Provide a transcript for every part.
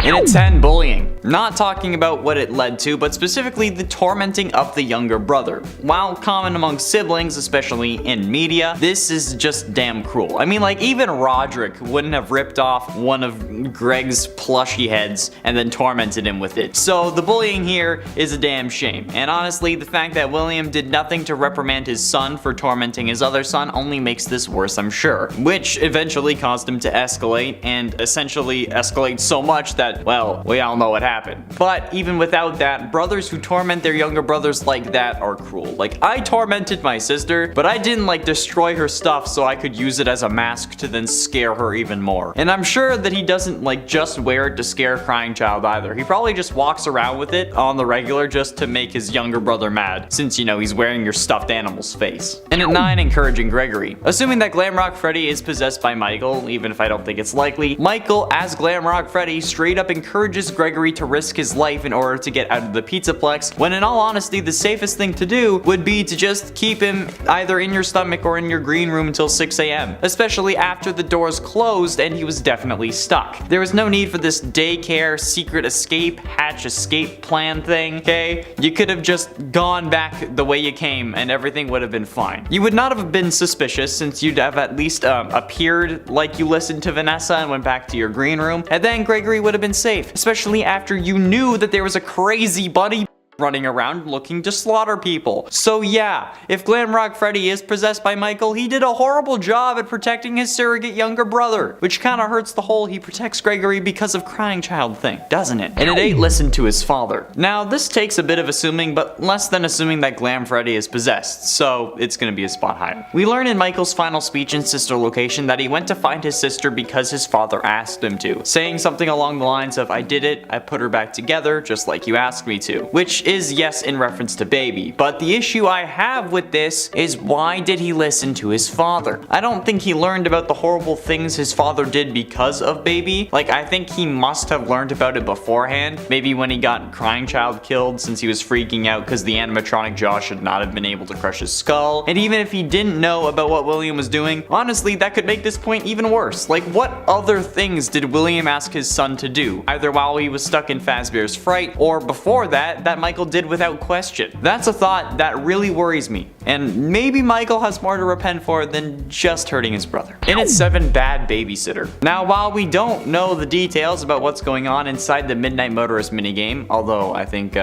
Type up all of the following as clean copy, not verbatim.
And at 10, bullying. Not talking about what it led to, but specifically the tormenting of the younger brother. While common among siblings, especially in media, this is just damn cruel. I mean, like, even Roderick wouldn't have ripped off one of Greg's plushy heads and then tormented him with it. So the bullying here is a damn shame. And honestly, the fact that William did nothing to reprimand his son for tormenting his other son only makes this worse, I'm sure. Which eventually caused him to escalate, and essentially escalate so much that, well, we all know what happened. But even without that, brothers who torment their younger brothers like that are cruel. Like, I tormented my sister, but I didn't like destroy her stuff so I could use it as a mask to then scare her even more. And I'm sure that he doesn't like just wear it to scare a crying child either. He probably just walks around with it on the regular just to make his younger brother mad, since, you know, he's wearing your stuffed animal's face. And at 9, encouraging Gregory. Assuming that Glamrock Freddy is possessed by Michael, even if I don't think it's likely, Michael, as Glamrock Freddy, straight up encourages Gregory to risk his life in order to get out of the Pizzaplex, when in all honesty, the safest thing to do would be to just keep him either in your stomach or in your green room until 6 AM, especially after the doors closed and he was definitely stuck. There was no need for this daycare, secret escape, hatch escape plan thing, okay? You could have just gone back the way you came and everything would have been fine. You would not have been suspicious since you'd have at least appeared like you listened to Vanessa and went back to your green room, and then Gregory would have been safe, especially after you knew that there was a crazy bunny running around looking to slaughter people. So yeah, if Glamrock Freddy is possessed by Michael, he did a horrible job at protecting his surrogate younger brother, which kinda hurts the whole he protects Gregory because of crying child thing, doesn't it? And at 8, listen to his father. Now this takes a bit of assuming, but less than assuming that Glam Freddy is possessed, so it's gonna be a spot higher. We learn in Michael's final speech in Sister Location that he went to find his sister because his father asked him to, saying something along the lines of, "I did it, I put her back together just like you asked me to," which is, yes, in reference to Baby, but the issue I have with this is, why did he listen to his father? I don't think he learned about the horrible things his father did because of Baby. Like, I think he must have learned about it beforehand, maybe when he got Crying Child killed, since he was freaking out because the animatronic jaw should not have been able to crush his skull. And even if he didn't know about what William was doing, honestly, that could make this point even worse. Like, what other things did William ask his son to do, either while he was stuck in Fazbear's Fright, or before that Michael did without question? That's a thought that really worries me, and maybe Michael has more to repent for than just hurting his brother. And it's 7, bad babysitter. Now, while we don't know the details about what's going on inside the Midnight Motorist minigame, although I think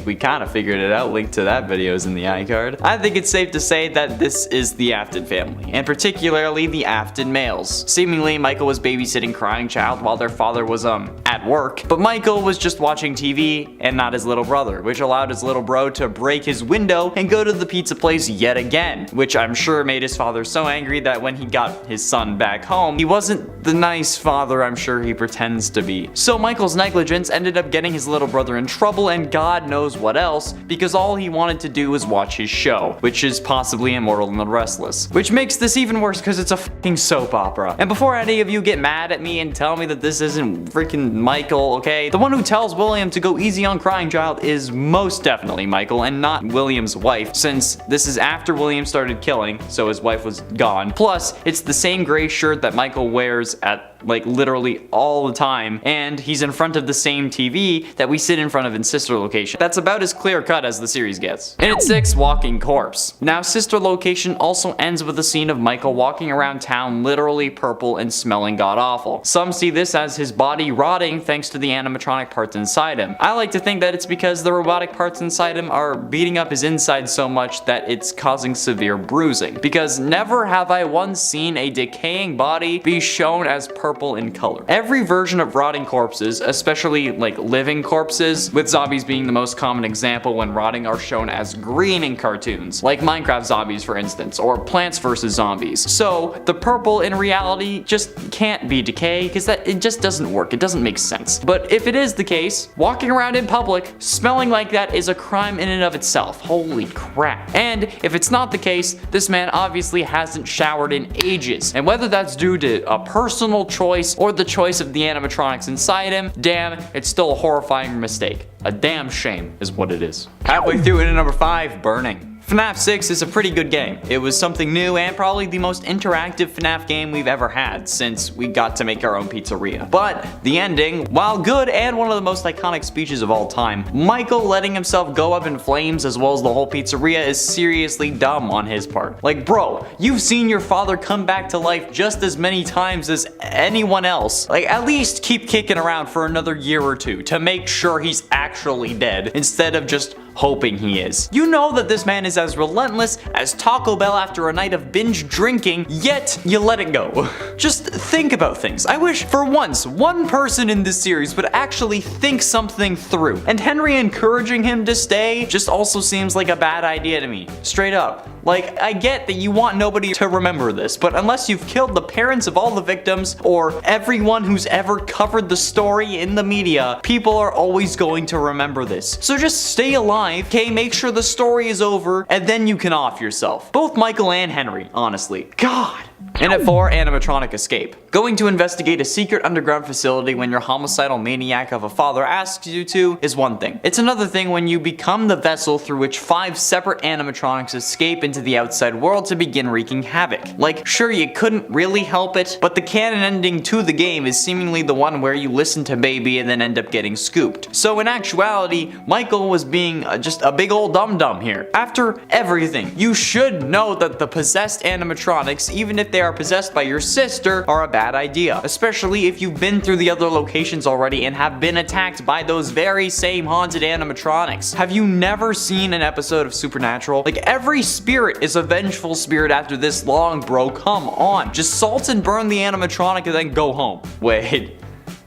we kind of figured it out, link to that video is in the iCard, I think it's safe to say that this is the Afton family, and particularly the Afton males. Seemingly, Michael was babysitting Crying Child while their father was at work, but Michael was just watching TV and not his little brother, which allowed his little bro to break his window and go to the pizza place yet again, which I'm sure made his father so angry that when he got his son back home, he wasn't the nice father I'm sure he pretends to be. So Michael's negligence ended up getting his little brother in trouble and God knows what else, because all he wanted to do was watch his show, which is possibly Immortal and the Restless, which makes this even worse because it's a fucking soap opera. And before any of you get mad at me and tell me that this isn't freaking Michael, okay, the one who tells William to go easy on Crying Child is most definitely Michael and not William's wife, since this is after William started killing, so his wife was gone. Plus, it's the same gray shirt that Michael wears at like literally all the time, and he's in front of the same TV that we sit in front of in Sister Location. That's about as clear cut as the series gets. And at 6, walking corpse. Now, Sister Location also ends with a scene of Michael walking around town literally purple and smelling god awful. Some see this as his body rotting thanks to the animatronic parts inside him. I like to think that it's because the robotic parts inside him are beating up his inside so much that it's causing severe bruising, because never have I once seen a decaying body be shown as purple in color. Every version of rotting corpses, especially like living corpses, with zombies being the most common example when rotting, are shown as green in cartoons, like Minecraft zombies for instance, or Plants vs. Zombies. So the purple in reality just can't be decay, because it just doesn't work, it doesn't make sense. But if it is the case, walking around in public smelling like that is a crime in and of itself. Holy crap. And if it's not the case, this man obviously hasn't showered in ages, and whether that's due to a personal choice or the choice of the animatronics inside him, damn, it's still a horrifying mistake. A damn shame is what it is. Halfway through into number 5, burning. FNAF 6 is a pretty good game. It was something new and probably the most interactive FNAF game we've ever had since we got to make our own pizzeria. But the ending, while good and one of the most iconic speeches of all time, Michael letting himself go up in flames as well as the whole pizzeria is seriously dumb on his part. Like, bro, you've seen your father come back to life just as many times as anyone else. Like, at least keep kicking around for another year or two to make sure he's actually dead instead of just hoping he is. You know that this man is as relentless as Taco Bell after a night of binge drinking, yet you let it go. Just think about things. I wish for once one person in this series would actually think something through. And Henry encouraging him to stay just also seems like a bad idea to me. Straight up. Like, I get that you want nobody to remember this, but unless you've killed the parents of all the victims or everyone who's ever covered the story in the media, people are always going to remember this. So just stay alive, okay? Make sure the story is over, and then you can off yourself. Both Michael and Henry, honestly. God. And at 4, animatronic escape. Going to investigate a secret underground facility when your homicidal maniac of a father asks you to is one thing. It's another thing when you become the vessel through which 5 separate animatronics escape into the outside world to begin wreaking havoc. Like, sure, you couldn't really help it, but the canon ending to the game is seemingly the one where you listen to Baby and then end up getting scooped. So in actuality, Michael was being just a big old dum-dum here. After everything, you should know that the possessed animatronics, even if they are possessed by your sister, are a bad idea, especially if you've been through the other locations already and have been attacked by those very same haunted animatronics. Have you never seen an episode of Supernatural? Like, every spirit is a vengeful spirit after this long, bro. Come on. Just salt and burn the animatronic and then go home. Wait,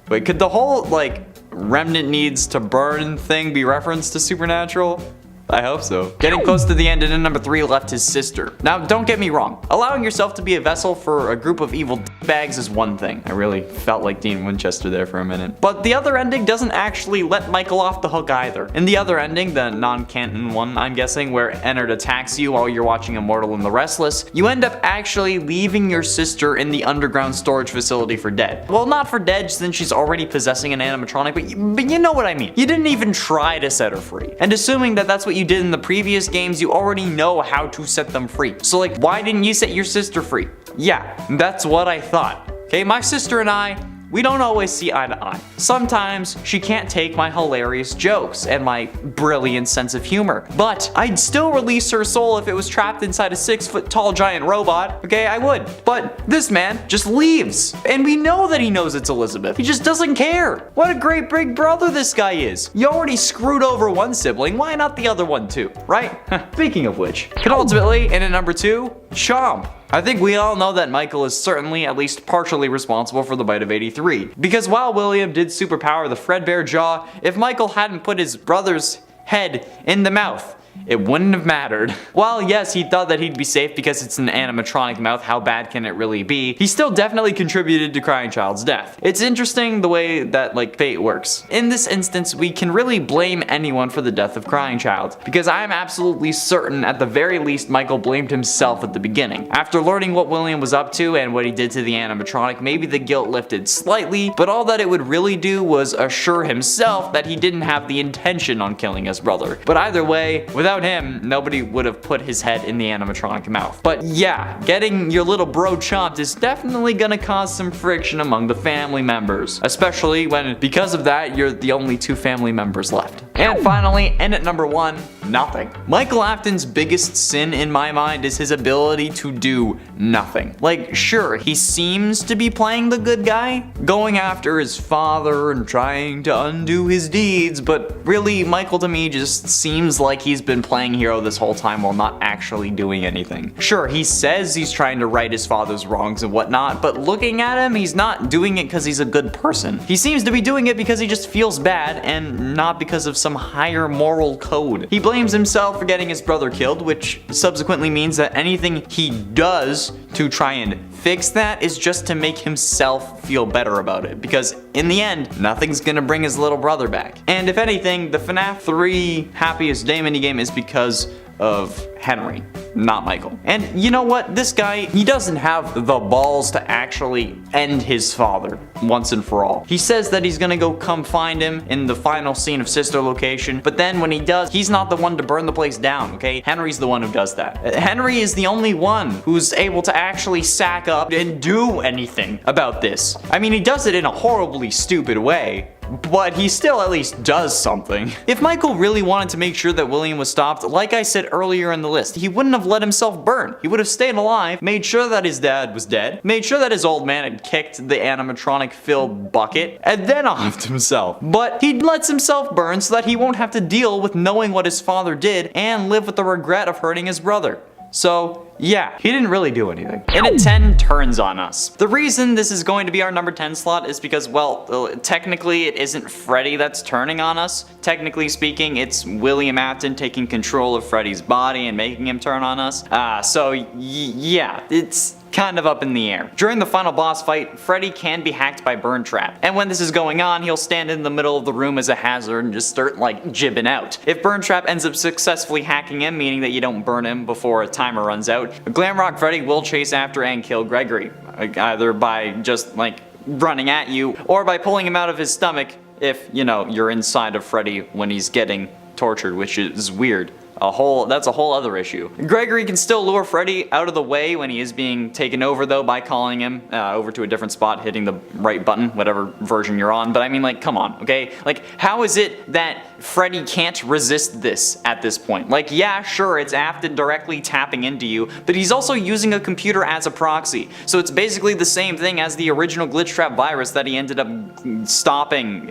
could the whole, like, remnant needs to burn thing be referenced to Supernatural? I hope so. Getting close to the end, and in number 3 left his sister. Now, don't get me wrong. Allowing yourself to be a vessel for a group of evil bags is one thing. I really felt like Dean Winchester there for a minute. But the other ending doesn't actually let Michael off the hook either. In the other ending, the non-canon one, I'm guessing, where Ennard attacks you while you're watching Immortal and the Restless, you end up actually leaving your sister in the underground storage facility for dead. Well, not for dead since she's already possessing an animatronic, but you know what I mean. You didn't even try to set her free. And assuming that that's what you did in the previous games, you already know how to set them free. So, like, why didn't you set your sister free? Yeah, that's what I thought. Okay, my sister and I, we don't always see eye to eye. Sometimes she can't take my hilarious jokes and my brilliant sense of humor, but I'd still release her soul if it was trapped inside a 6-foot-tall giant robot. Okay, I would. But this man just leaves, and we know that he knows it's Elizabeth. He just doesn't care. What a great big brother this guy is. You already screwed over one sibling, why not the other one too, right? Speaking of which, penultimately, and at number 2, Chomp. I think we all know that Michael is certainly at least partially responsible for the bite of 83. Because while William did superpower the Fredbear jaw, if Michael hadn't put his brother's head in the mouth, it wouldn't have mattered. While yes, he thought that he'd be safe because it's an animatronic mouth, how bad can it really be? He still definitely contributed to Crying Child's death. It's interesting the way that, like, fate works. In this instance, we can really blame anyone for the death of Crying Child, because I am absolutely certain at the very least Michael blamed himself at the beginning. After learning what William was up to and what he did to the animatronic, maybe the guilt lifted slightly, but all that it would really do was assure himself that he didn't have the intention on killing his brother. But either way, without him, nobody would have put his head in the animatronic mouth. But yeah, getting your little bro chomped is definitely gonna cause some friction among the family members, especially when, because of that, you're the only 2 family members left. And finally, and at number 1, nothing. Michael Afton's biggest sin in my mind is his ability to do nothing. Like, sure, he seems to be playing the good guy, going after his father and trying to undo his deeds, but really, Michael to me just seems like he's been playing hero this whole time while not actually doing anything. Sure, he says he's trying to right his father's wrongs and whatnot, but looking at him, he's not doing it because he's a good person. He seems to be doing it because he just feels bad and not because of some higher moral code. He blames himself for getting his brother killed, which subsequently means that anything he does to try and fix that is just to make himself feel better about it, because in the end, nothing's gonna bring his little brother back. And if anything, the FNAF 3 happiest day minigame is because of Henry. not Michael. And you know what? This guy, he doesn't have the balls to actually end his father once and for all. He says that he's gonna go come find him in the final scene of Sister Location, but then when he does, he's not the one to burn the place down, okay? Henry's the one who does that. Henry is the only one who's able to actually sack up and do anything about this. I mean, he does it in a horribly stupid way, but he still at least does something. If Michael really wanted to make sure that William was stopped, like I said earlier in the list, he wouldn't have let himself burn. He would have stayed alive, made sure that his dad was dead, made sure that his old man had kicked the animatronic-filled bucket, and then offed himself. But he lets himself burn so that he won't have to deal with knowing what his father did and live with the regret of hurting his brother. So, yeah, he didn't really do anything. And a 10 turns on us. The reason this is going to be our number 10 slot is because, well, technically it isn't Freddy that's turning on us. Technically speaking, it's William Afton taking control of Freddy's body and making him turn on us. So yeah, it's kind of up in the air. During the final boss fight, Freddy can be hacked by Burn Trap, and when this is going on, he'll stand in the middle of the room as a hazard and just start like jibbing out. If Burn Trap ends up successfully hacking him, meaning that you don't burn him before a timer runs out, Glamrock Freddy will chase after and kill Gregory, either by just like running at you or by pulling him out of his stomach if, you know, you're inside of Freddy when he's getting tortured, which is weird. That's a whole other issue. Gregory can still lure Freddy out of the way when he is being taken over though by calling him over to a different spot, hitting the right button, whatever version you're on. But I mean, like, come on, okay? Like, how is it that Freddy can't resist this at this point? Like, yeah, sure, it's Afton directly tapping into you, but he's also using a computer as a proxy. So it's basically the same thing as the original glitch trap virus that he ended up stopping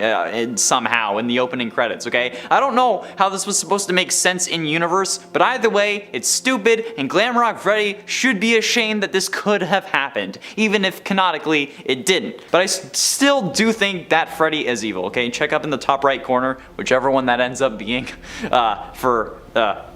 somehow in the opening credits, okay? I don't know how this was supposed to make sense in universe, but either way, it's stupid, and Glamrock Freddy should be ashamed that this could have happened, even if canonically it didn't. But I still do think that Freddy is evil, okay? Check up in the top right corner, whichever one that ends up being, for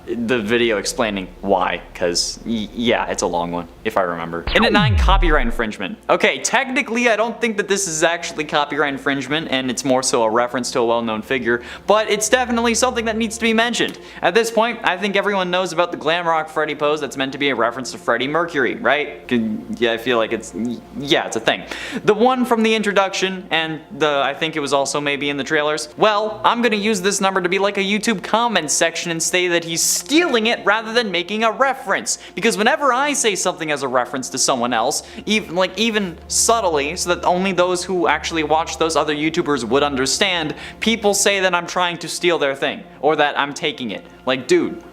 the video explaining why, because yeah, it's a long one, if I remember. And at 9, copyright infringement. Okay, technically I don't think that this is actually copyright infringement, and it's more so a reference to a well-known figure, but it's definitely something that needs to be mentioned. At this point, I think everyone knows about the Glamrock Freddy pose that's meant to be a reference to Freddie Mercury, right? Yeah, I feel like it's a thing. The one from the introduction, and I think it was also maybe in the trailers. Well, I'm gonna use this number to be like a YouTube comment section and say that he's stealing it rather than making a reference, because whenever I say something as a reference to someone else, even subtly, so that only those who actually watch those other YouTubers would understand, people say that I'm trying to steal their thing, or that I'm taking it. Like, dude,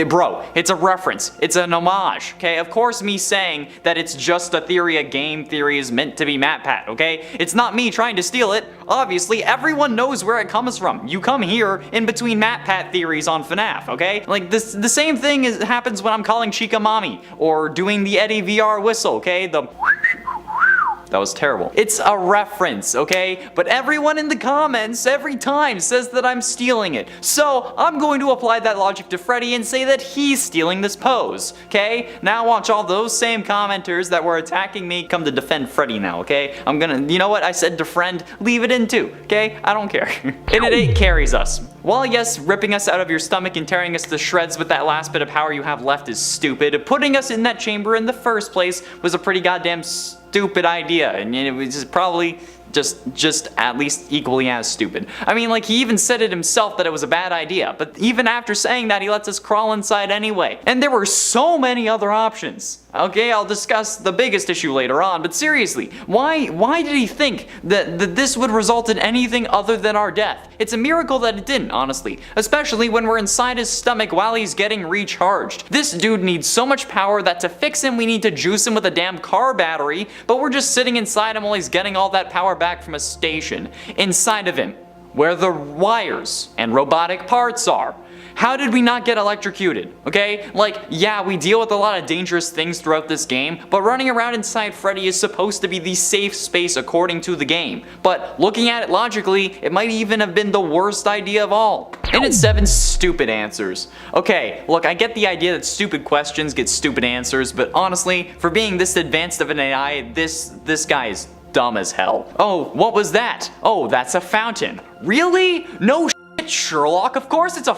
bro, it's a reference, it's an homage, okay? Of course me saying that it's just a theory, a game theory is meant to be MatPat, okay? It's not me trying to steal it. Obviously, everyone knows where it comes from. You come here in between MatPat theories on FNAF, okay? Like, the same thing happens when I'm calling Chica Mommy, or doing the Eddie VR whistle, okay? That was terrible. It's a reference, okay? But everyone in the comments every time says that I'm stealing it. So I'm going to apply that logic to Freddy and say that he's stealing this pose, okay? Now watch all those same commenters that were attacking me come to defend Freddy now, okay? I'm gonna, you know what? I said defriend, leave it in too, okay? I don't care. And at 8 carries us. While yes, ripping us out of your stomach and tearing us to shreds with that last bit of power you have left is stupid, putting us in that chamber in the first place was a pretty goddamn stupid idea, and it was just probably just at least equally as stupid. I mean, like, he even said it himself that it was a bad idea, but even after saying that, he lets us crawl inside anyway. And there were so many other options. Okay, I'll discuss the biggest issue later on, but seriously, why did he think that this would result in anything other than our death? It's a miracle that it didn't, honestly, especially when we're inside his stomach while he's getting recharged. This dude needs so much power that to fix him we need to juice him with a damn car battery, but we're just sitting inside him while he's getting all that power back from a station inside of him, where the wires and robotic parts are. How did we not get electrocuted, okay? Like, yeah, we deal with a lot of dangerous things throughout this game, but running around inside Freddy is supposed to be the safe space according to the game. But looking at it logically, it might even have been the worst idea of all. And it's 7 stupid answers. Okay, look, I get the idea that stupid questions get stupid answers, but honestly, for being this advanced of an AI, this guy is dumb as hell. Oh, what was that? Oh, that's a fountain. Really? No shit, Sherlock, of course it's a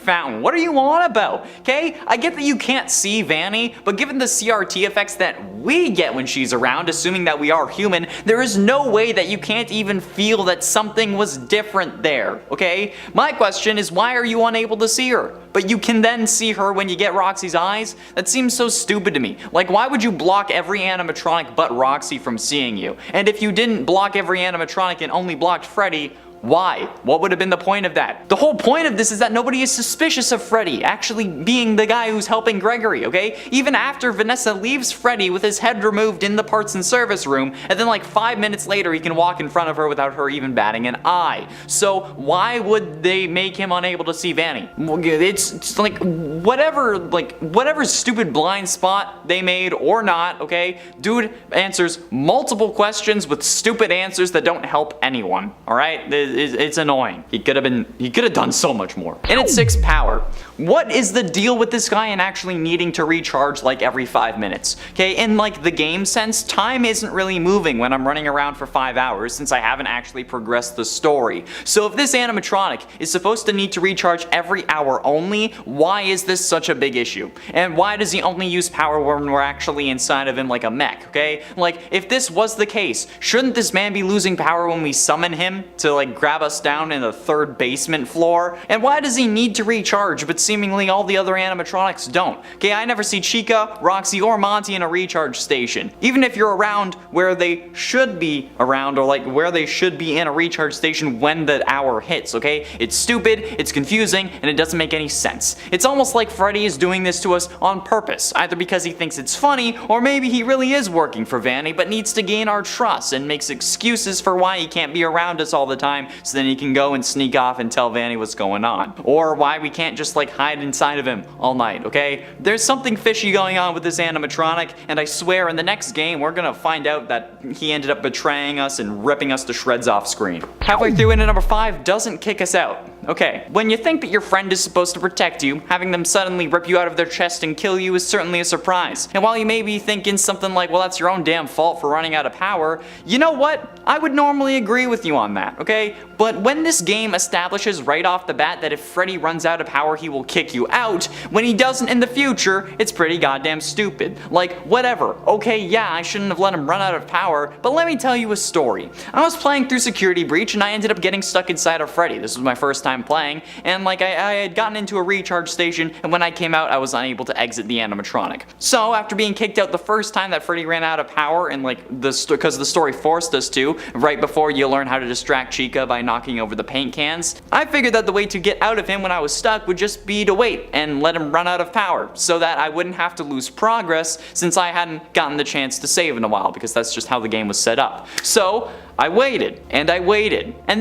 fountain. What are you on about? Okay, I get that you can't see Vanny, but given the CRT effects that we get when she's around, assuming that we are human, there is no way that you can't even feel that something was different there, okay? My question is, why are you unable to see her? But you can then see her when you get Roxy's eyes? That seems so stupid to me. Like, why would you block every animatronic but Roxy from seeing you? And if you didn't block every animatronic and only blocked Freddy, why? What would have been the point of that? The whole point of this is that nobody is suspicious of Freddy actually being the guy who's helping Gregory, okay? Even after Vanessa leaves Freddy with his head removed in the parts and service room, and then like 5 minutes later he can walk in front of her without her even batting an eye. So why would they make him unable to see Vanny? It's like whatever stupid blind spot they made or not, okay? Dude answers multiple questions with stupid answers that don't help anyone, alright? It's annoying. He could have done so much more. And at 6, power. What is the deal with this guy and actually needing to recharge like every 5 minutes? Okay, in like the game sense, time isn't really moving when I'm running around for 5 hours since I haven't actually progressed the story. So if this animatronic is supposed to need to recharge every hour only, why is this such a big issue? And why does he only use power when we're actually inside of him like a mech, okay? Like, if this was the case, shouldn't this man be losing power when we summon him to like grab us down in the 3rd basement floor? And why does he need to recharge but seemingly all the other animatronics don't? Okay, I never see Chica, Roxy, or Monty in a recharge station. Even if you're around where they should be around, or like where they should be in a recharge station when the hour hits, okay? It's stupid, it's confusing, and it doesn't make any sense. It's almost like Freddy is doing this to us on purpose, either because he thinks it's funny, or maybe he really is working for Vanny but needs to gain our trust and makes excuses for why he can't be around us all the time so then he can go and sneak off and tell Vanny what's going on. Or why we can't just like hide inside of him all night, okay? There's something fishy going on with this animatronic, and I swear in the next game we're gonna find out that he ended up betraying us and ripping us to shreds off screen. Halfway through into number 5, doesn't kick us out. Okay, when you think that your friend is supposed to protect you, having them suddenly rip you out of their chest and kill you is certainly a surprise. And while you may be thinking something like, well, that's your own damn fault for running out of power, you know what? I would normally agree with you on that, okay? But when this game establishes right off the bat that if Freddy runs out of power he will kick you out, when he doesn't in the future, it's pretty goddamn stupid. Like, whatever, okay, yeah, I shouldn't have let him run out of power, but let me tell you a story. I was playing through Security Breach and I ended up getting stuck inside of Freddy. This was my first time playing, and like I had gotten into a recharge station, and when I came out I was unable to exit the animatronic. So after being kicked out the first time that Freddy ran out of power, and like because the story forced us to, right before you learn how to distract Chica by knocking over the paint cans, I figured that the way to get out of him when I was stuck would just be to wait and let him run out of power, so that I wouldn't have to lose progress since I hadn't gotten the chance to save in a while, because that's just how the game was set up. So I waited, and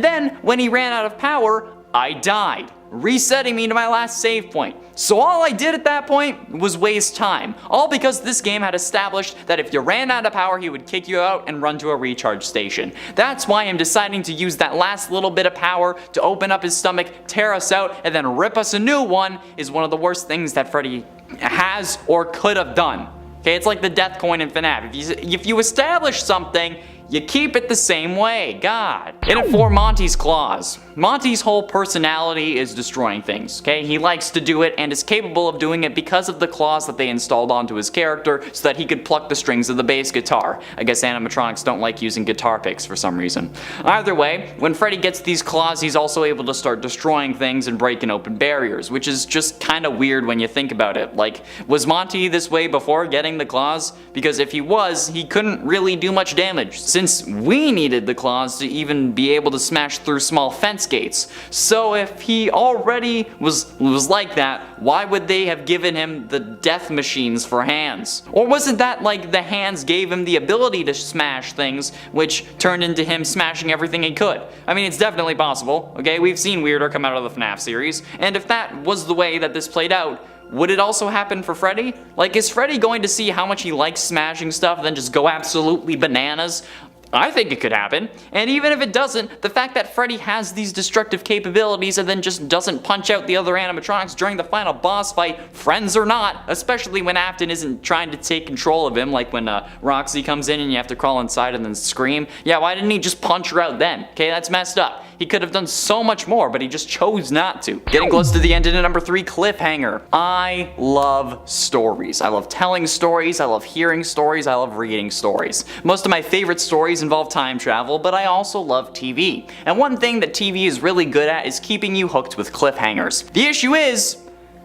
then when he ran out of power, I died, resetting me to my last save point. So all I did at that point was waste time, all because this game had established that if you ran out of power he would kick you out and run to a recharge station. That's why I'm deciding to use that last little bit of power to open up his stomach, tear us out, and then rip us a new one is one of the worst things that Freddy has or could have done. Okay, it's like the death coin in FNAF. If you establish something, you keep it the same way, God. And at 4, Monty's claws. Monty's whole personality is destroying things, okay? He likes to do it and is capable of doing it because of the claws that they installed onto his character so that he could pluck the strings of the bass guitar. I guess animatronics don't like using guitar picks for some reason. Either way, when Freddy gets these claws, he's also able to start destroying things and breaking open barriers, which is just kind of weird when you think about it. Like, was Monty this way before getting the claws? Because if he was, he couldn't really do much damage, since we needed the claws to even be able to smash through small fence gates. So if he already was like that, why would they have given him the death machines for hands? Or was it that like the hands gave him the ability to smash things, which turned into him smashing everything he could? I mean, it's definitely possible, okay? We've seen Weirder come out of the FNAF series, and if that was the way that this played out, would it also happen for Freddy? Like, is Freddy going to see how much he likes smashing stuff and then just go absolutely bananas? I think it could happen. And even if it doesn't, the fact that Freddy has these destructive capabilities and then just doesn't punch out the other animatronics during the final boss fight, friends or not, especially when Afton isn't trying to take control of him, like when Roxy comes in and you have to crawl inside and then scream. Yeah, why didn't he just punch her out then? Okay, that's messed up. He could have done so much more, but he just chose not to. Getting close to the end into number 3, cliffhanger. I love stories. I love telling stories, I love hearing stories, I love reading stories. Most of my favorite stories involve time travel, but I also love TV. And one thing that TV is really good at is keeping you hooked with cliffhangers. The issue is,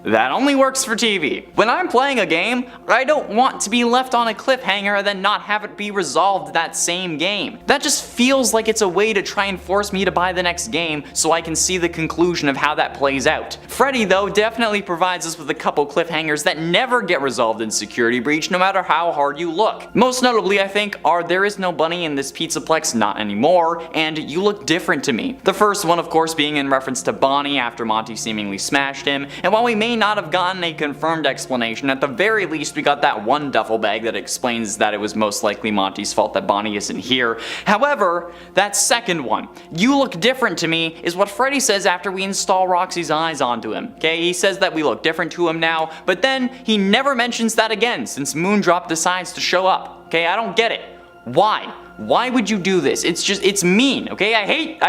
that only works for TV. When I'm playing a game, I don't want to be left on a cliffhanger and then not have it be resolved that same game. That just feels like it's a way to try and force me to buy the next game so I can see the conclusion of how that plays out. Freddy, though, definitely provides us with a couple cliffhangers that never get resolved in Security Breach no matter how hard you look. Most notably, I think, are There Is No Bunny in This Pizzaplex Not Anymore and You Look Different to Me. The first one, of course, being in reference to Bonnie after Monty seemingly smashed him, and while we may not have gotten a confirmed explanation, at the very least we got that one duffel bag that explains that it was most likely Monty's fault that Bonnie isn't here. However, that second one, You Look Different to Me, is what Freddy says after we install Roxy's eyes onto him. Okay, he says that we look different to him now, but then he never mentions that again since Moondrop decides to show up. Okay, I don't get it. Why? Why would you do this? It's mean, okay? I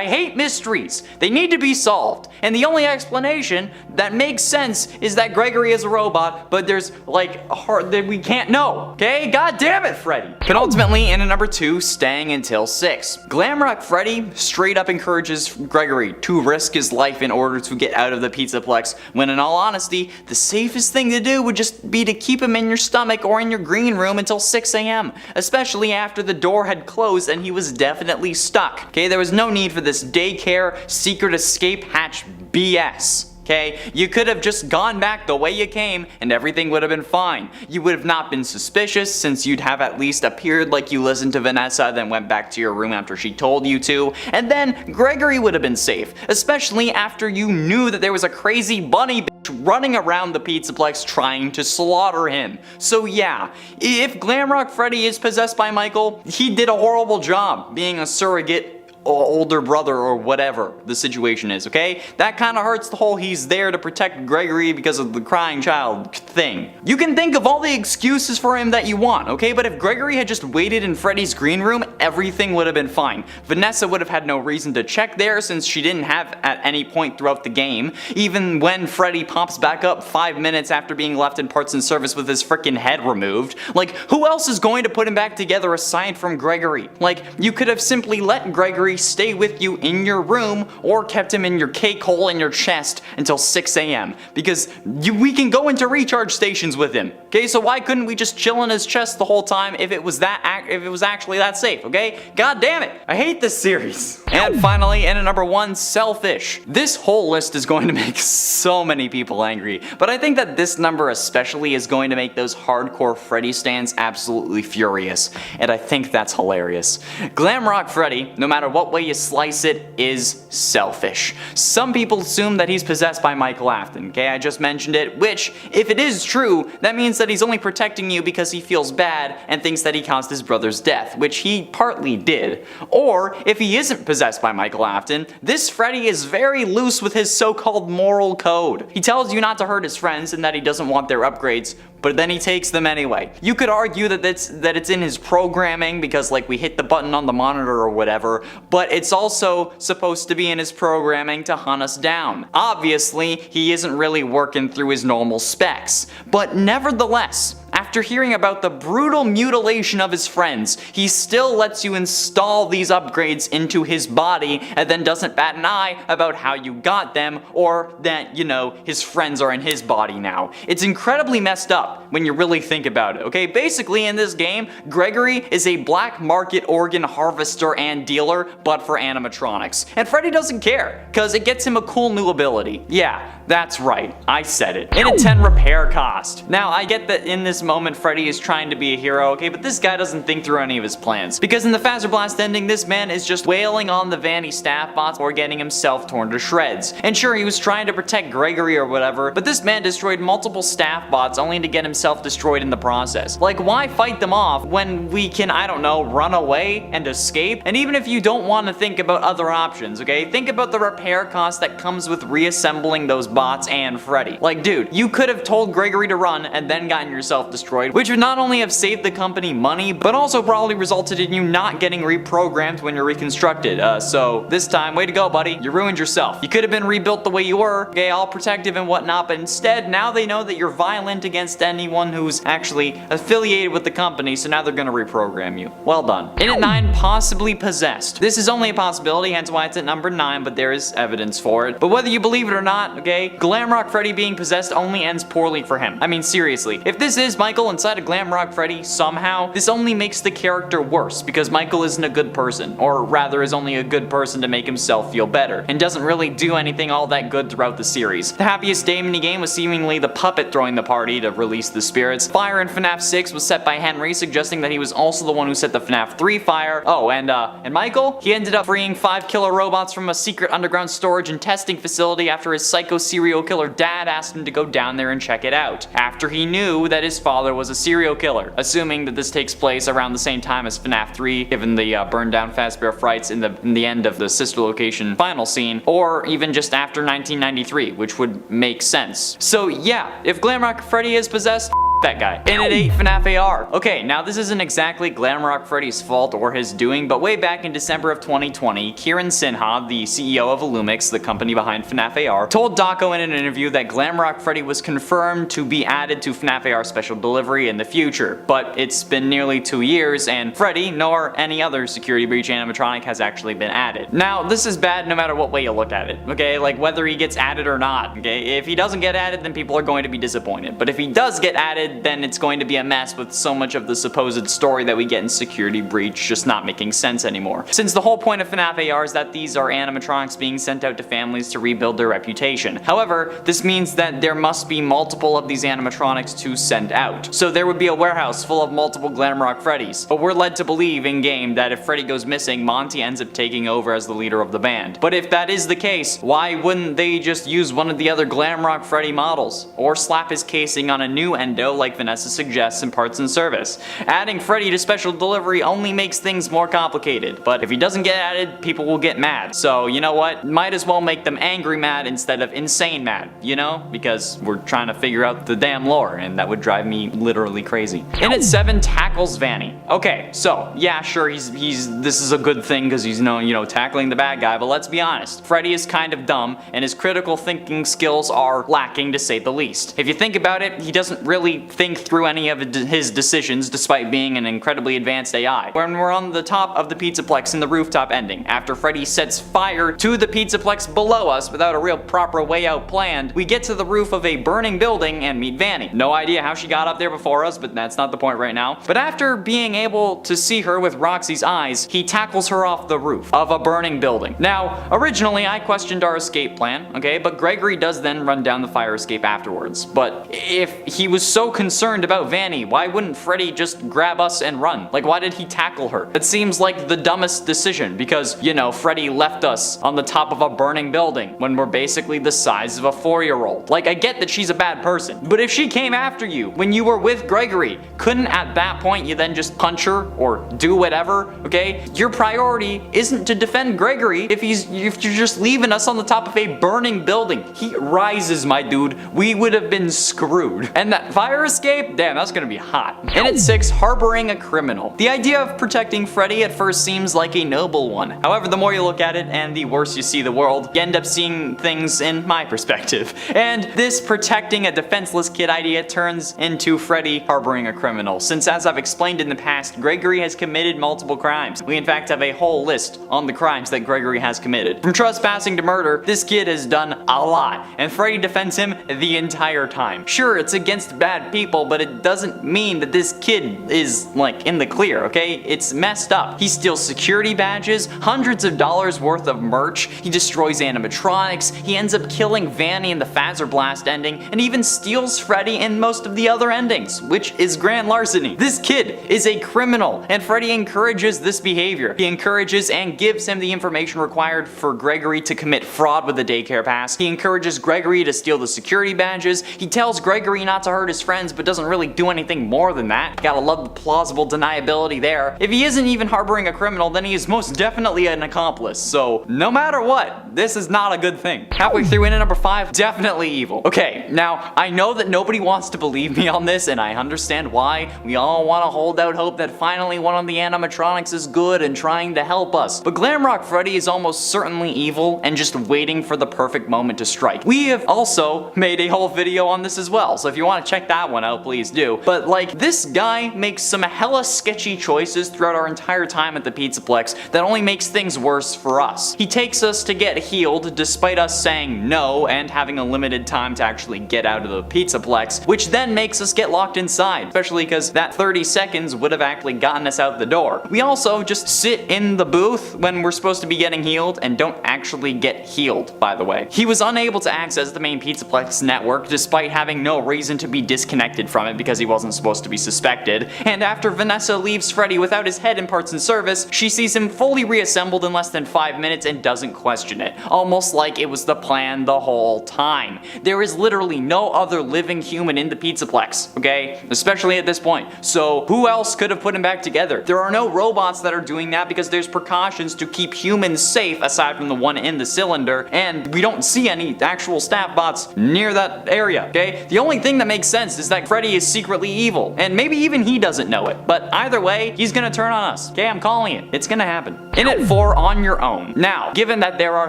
hate mysteries. They need to be solved. And the only explanation that makes sense is that Gregory is a robot, but there's like that we can't know, okay? God damn it, Freddy. Penultimately, in at number 2, staying until 6. Glamrock Freddy straight up encourages Gregory to risk his life in order to get out of the Pizzaplex, when in all honesty, the safest thing to do would just be to keep him in your stomach or in your green room until 6 AM, especially after the door had closed and he was definitely stuck. Okay, there was no need for this daycare secret escape hatch BS. Okay, you could have just gone back the way you came and everything would have been fine. You would have not been suspicious since you'd have at least appeared like you listened to Vanessa, then went back to your room after she told you to, and then Gregory would have been safe, especially after you knew that there was a crazy bunny bitch running around the Pizzaplex trying to slaughter him. So yeah, if Glamrock Freddy is possessed by Michael, he did a horrible job being a surrogate older brother or whatever the situation is, okay? That kind of hurts the whole he's there to protect Gregory because of the crying child thing. You can think of all the excuses for him that you want, okay? But if Gregory had just waited in Freddy's green room, everything would have been fine. Vanessa would have had no reason to check there since she didn't have at any point throughout the game, even when Freddy pops back up 5 minutes after being left in parts and service with his freaking head removed. Like, who else is going to put him back together aside from Gregory? Like, you could have simply let Gregory stay with you in your room or kept him in your cake hole in your chest until 6 AM because we can go into recharge stations with him. Okay, so why couldn't we just chill in his chest the whole time if it was actually that safe, okay? God damn it. I hate this series. And finally, in at number 1, selfish. This whole list is going to make so many people angry, but I think that this number especially is going to make those hardcore Freddy stans absolutely furious, and I think that's hilarious. Glamrock Freddy, no matter what way you slice it, is selfish. Some people assume that he's possessed by Michael Afton, okay? I just mentioned it, which, if it is true, that means that he's only protecting you because he feels bad and thinks that he caused his brother's death, which he partly did. Or, if he isn't possessed by Michael Afton, this Freddy is very loose with his so-called moral code. He tells you not to hurt his friends and that he doesn't want their upgrades, but then he takes them anyway. You could argue that it's in his programming because like we hit the button on the monitor or whatever, but it's also supposed to be in his programming to hunt us down. Obviously, he isn't really working through his normal specs, but nevertheless, after hearing about the brutal mutilation of his friends, he still lets you install these upgrades into his body and then doesn't bat an eye about how you got them or that, you know, his friends are in his body now. It's incredibly messed up when you really think about it, okay? Basically, in this game, Gregory is a black market organ harvester and dealer, but for animatronics. And Freddy doesn't care, because it gets him a cool new ability. Yeah, that's right, I said it. In a 10 repair cost. Now, I get that in this moment, moment Freddy is trying to be a hero, okay, but this guy doesn't think through any of his plans. Because in the Faster Blast ending, this man is just wailing on the Vanny staff bots or getting himself torn to shreds. And sure, he was trying to protect Gregory or whatever, but this man destroyed multiple staff bots only to get himself destroyed in the process. Like, why fight them off when we can, I don't know, run away and escape? And even if you don't want to think about other options, okay, think about the repair cost that comes with reassembling those bots and Freddy. Like, dude, you could have told Gregory to run and then gotten yourself destroyed, which would not only have saved the company money, but also probably resulted in you not getting reprogrammed when you're reconstructed. So this time, way to go, buddy. You ruined yourself. You could have been rebuilt the way you were, okay, all protective and whatnot, but instead, now they know that you're violent against anyone who's actually affiliated with the company, so now they're gonna reprogram you. Well done. In at 9, possibly possessed. This is only a possibility, hence why it's at number 9, but there is evidence for it. But whether you believe it or not, okay, Glamrock Freddy being possessed only ends poorly for him. I mean, seriously, if this is Michael inside of Glamrock Freddy somehow, this only makes the character worse because Michael isn't a good person, or rather is only a good person to make himself feel better, and doesn't really do anything all that good throughout the series. The happiest day minigame was seemingly the puppet throwing the party to release the spirits. Fire in FNAF 6 was set by Henry, suggesting that he was also the one who set the FNAF 3 fire. Oh, and Michael? He ended up freeing 5 killer robots from a secret underground storage and testing facility after his psycho serial killer dad asked him to go down there and check it out, after he knew that his father was a serial killer, assuming that this takes place around the same time as FNAF 3, given the burned down Fazbear Frights in the end of the sister location final scene, or even just after 1993, which would make sense. So yeah, if Glamrock Freddy is possessed, that guy. In at 8, FNAF AR. Okay, now this isn't exactly Glamrock Freddy's fault or his doing, but way back in December of 2020, Kieran Sinha, the CEO of Illumix, the company behind FNAF AR, told Daco in an interview that Glamrock Freddy was confirmed to be added to FNAF AR Special Delivery in the future. But it's been nearly 2 years, and Freddy, nor any other security breach animatronic, has actually been added. Now, this is bad no matter what way you look at it, okay? Like, whether he gets added or not, okay? If he doesn't get added, then people are going to be disappointed. But if he does get added, then it's going to be a mess with so much of the supposed story that we get in Security Breach just not making sense anymore. Since the whole point of FNAF AR is that these are animatronics being sent out to families to rebuild their reputation. However, this means that there must be multiple of these animatronics to send out. So there would be a warehouse full of multiple Glamrock Freddys. But we're led to believe in-game that if Freddy goes missing, Monty ends up taking over as the leader of the band. But if that is the case, why wouldn't they just use one of the other Glamrock Freddy models? Or slap his casing on a new endo like Vanessa suggests in Parts and Service. Adding Freddy to Special Delivery only makes things more complicated, but if he doesn't get added, people will get mad. So you know what? Might as well make them angry mad instead of insane mad, you know? Because we're trying to figure out the damn lore, and that would drive me literally crazy. In at 7, tackles Vanny. Okay, so yeah, sure, this is a good thing because he's you know tackling the bad guy, but let's be honest, Freddy is kind of dumb, and his critical thinking skills are lacking to say the least. If you think about it, he doesn't really think through any of his decisions despite being an incredibly advanced AI. When we're on the top of the Pizzaplex in the rooftop ending, after Freddy sets fire to the Pizzaplex below us without a real proper way out planned, we get to the roof of a burning building and meet Vanny. No idea how she got up there before us, but that's not the point right now. But after being able to see her with Roxy's eyes, he tackles her off the roof of a burning building. Now, originally I questioned our escape plan, okay, but Gregory does then run down the fire escape afterwards. But if he was so concerned about Vanny, why wouldn't Freddy just grab us and run? Like, why did he tackle her? It seems like the dumbest decision because, you know, Freddy left us on the top of a burning building when we're basically the size of a 4-year-old. Like, I get that she's a bad person, but if she came after you when you were with Gregory, couldn't at that point you then just punch her or do whatever, okay? Your priority isn't to defend Gregory if you're just leaving us on the top of a burning building. Heat rises, my dude. We would have been screwed. And that fire escape, damn, that's gonna be hot. And at 6, harboring a criminal. The idea of protecting Freddy at first seems like a noble one. However, the more you look at it and the worse you see the world, you end up seeing things in my perspective. And this protecting a defenseless kid idea turns into Freddy harboring a criminal, since as I've explained in the past, Gregory has committed multiple crimes. We in fact have a whole list on the crimes that Gregory has committed. From trespassing to murder, this kid has done a lot, and Freddy defends him the entire time. Sure, it's against bad people, people, but it doesn't mean that this kid is, like, in the clear, okay? It's messed up. He steals security badges, hundreds of dollars worth of merch, he destroys animatronics, he ends up killing Vanny in the Phaser Blast ending, and even steals Freddy in most of the other endings, which is grand larceny. This kid is a criminal, and Freddy encourages this behavior. He encourages and gives him the information required for Gregory to commit fraud with the daycare pass. He encourages Gregory to steal the security badges. He tells Gregory not to hurt his friends, but doesn't really do anything more than that. Gotta love the plausible deniability there. If he isn't even harboring a criminal, then he is most definitely an accomplice. So no matter what, this is not a good thing. Halfway through into number 5, definitely evil. Okay, now I know that nobody wants to believe me on this, and I understand why. We all want to hold out hope that finally one of the animatronics is good and trying to help us. But Glamrock Freddy is almost certainly evil and just waiting for the perfect moment to strike. We have also made a whole video on this as well, so if you want to check that one out, please do. But like, this guy makes some hella sketchy choices throughout our entire time at the Pizzaplex that only makes things worse for us. He takes us to get healed despite us saying no and having a limited time to actually get out of the Pizzaplex, which then makes us get locked inside, especially because that 30 seconds would have actually gotten us out the door. We also just sit in the booth when we're supposed to be getting healed and don't actually get healed, by the way. He was unable to access the main Pizzaplex network despite having no reason to be disconnected from it because he wasn't supposed to be suspected. And after Vanessa leaves Freddy without his head and parts in service, she sees him fully reassembled in less than 5 minutes and doesn't question it, almost like it was the plan the whole time. There is literally no other living human in the Pizzaplex, okay? Especially at this point. So who else could have put him back together? There are no robots that are doing that because there's precautions to keep humans safe aside from the one in the cylinder, and we don't see any actual staff bots near that area, okay? The only thing that makes sense is that Freddy is secretly evil, and maybe even he doesn't know it, but either way, he's gonna turn on us, okay? I'm calling it. It's gonna happen. In at 4, On Your Own. Now, given that there are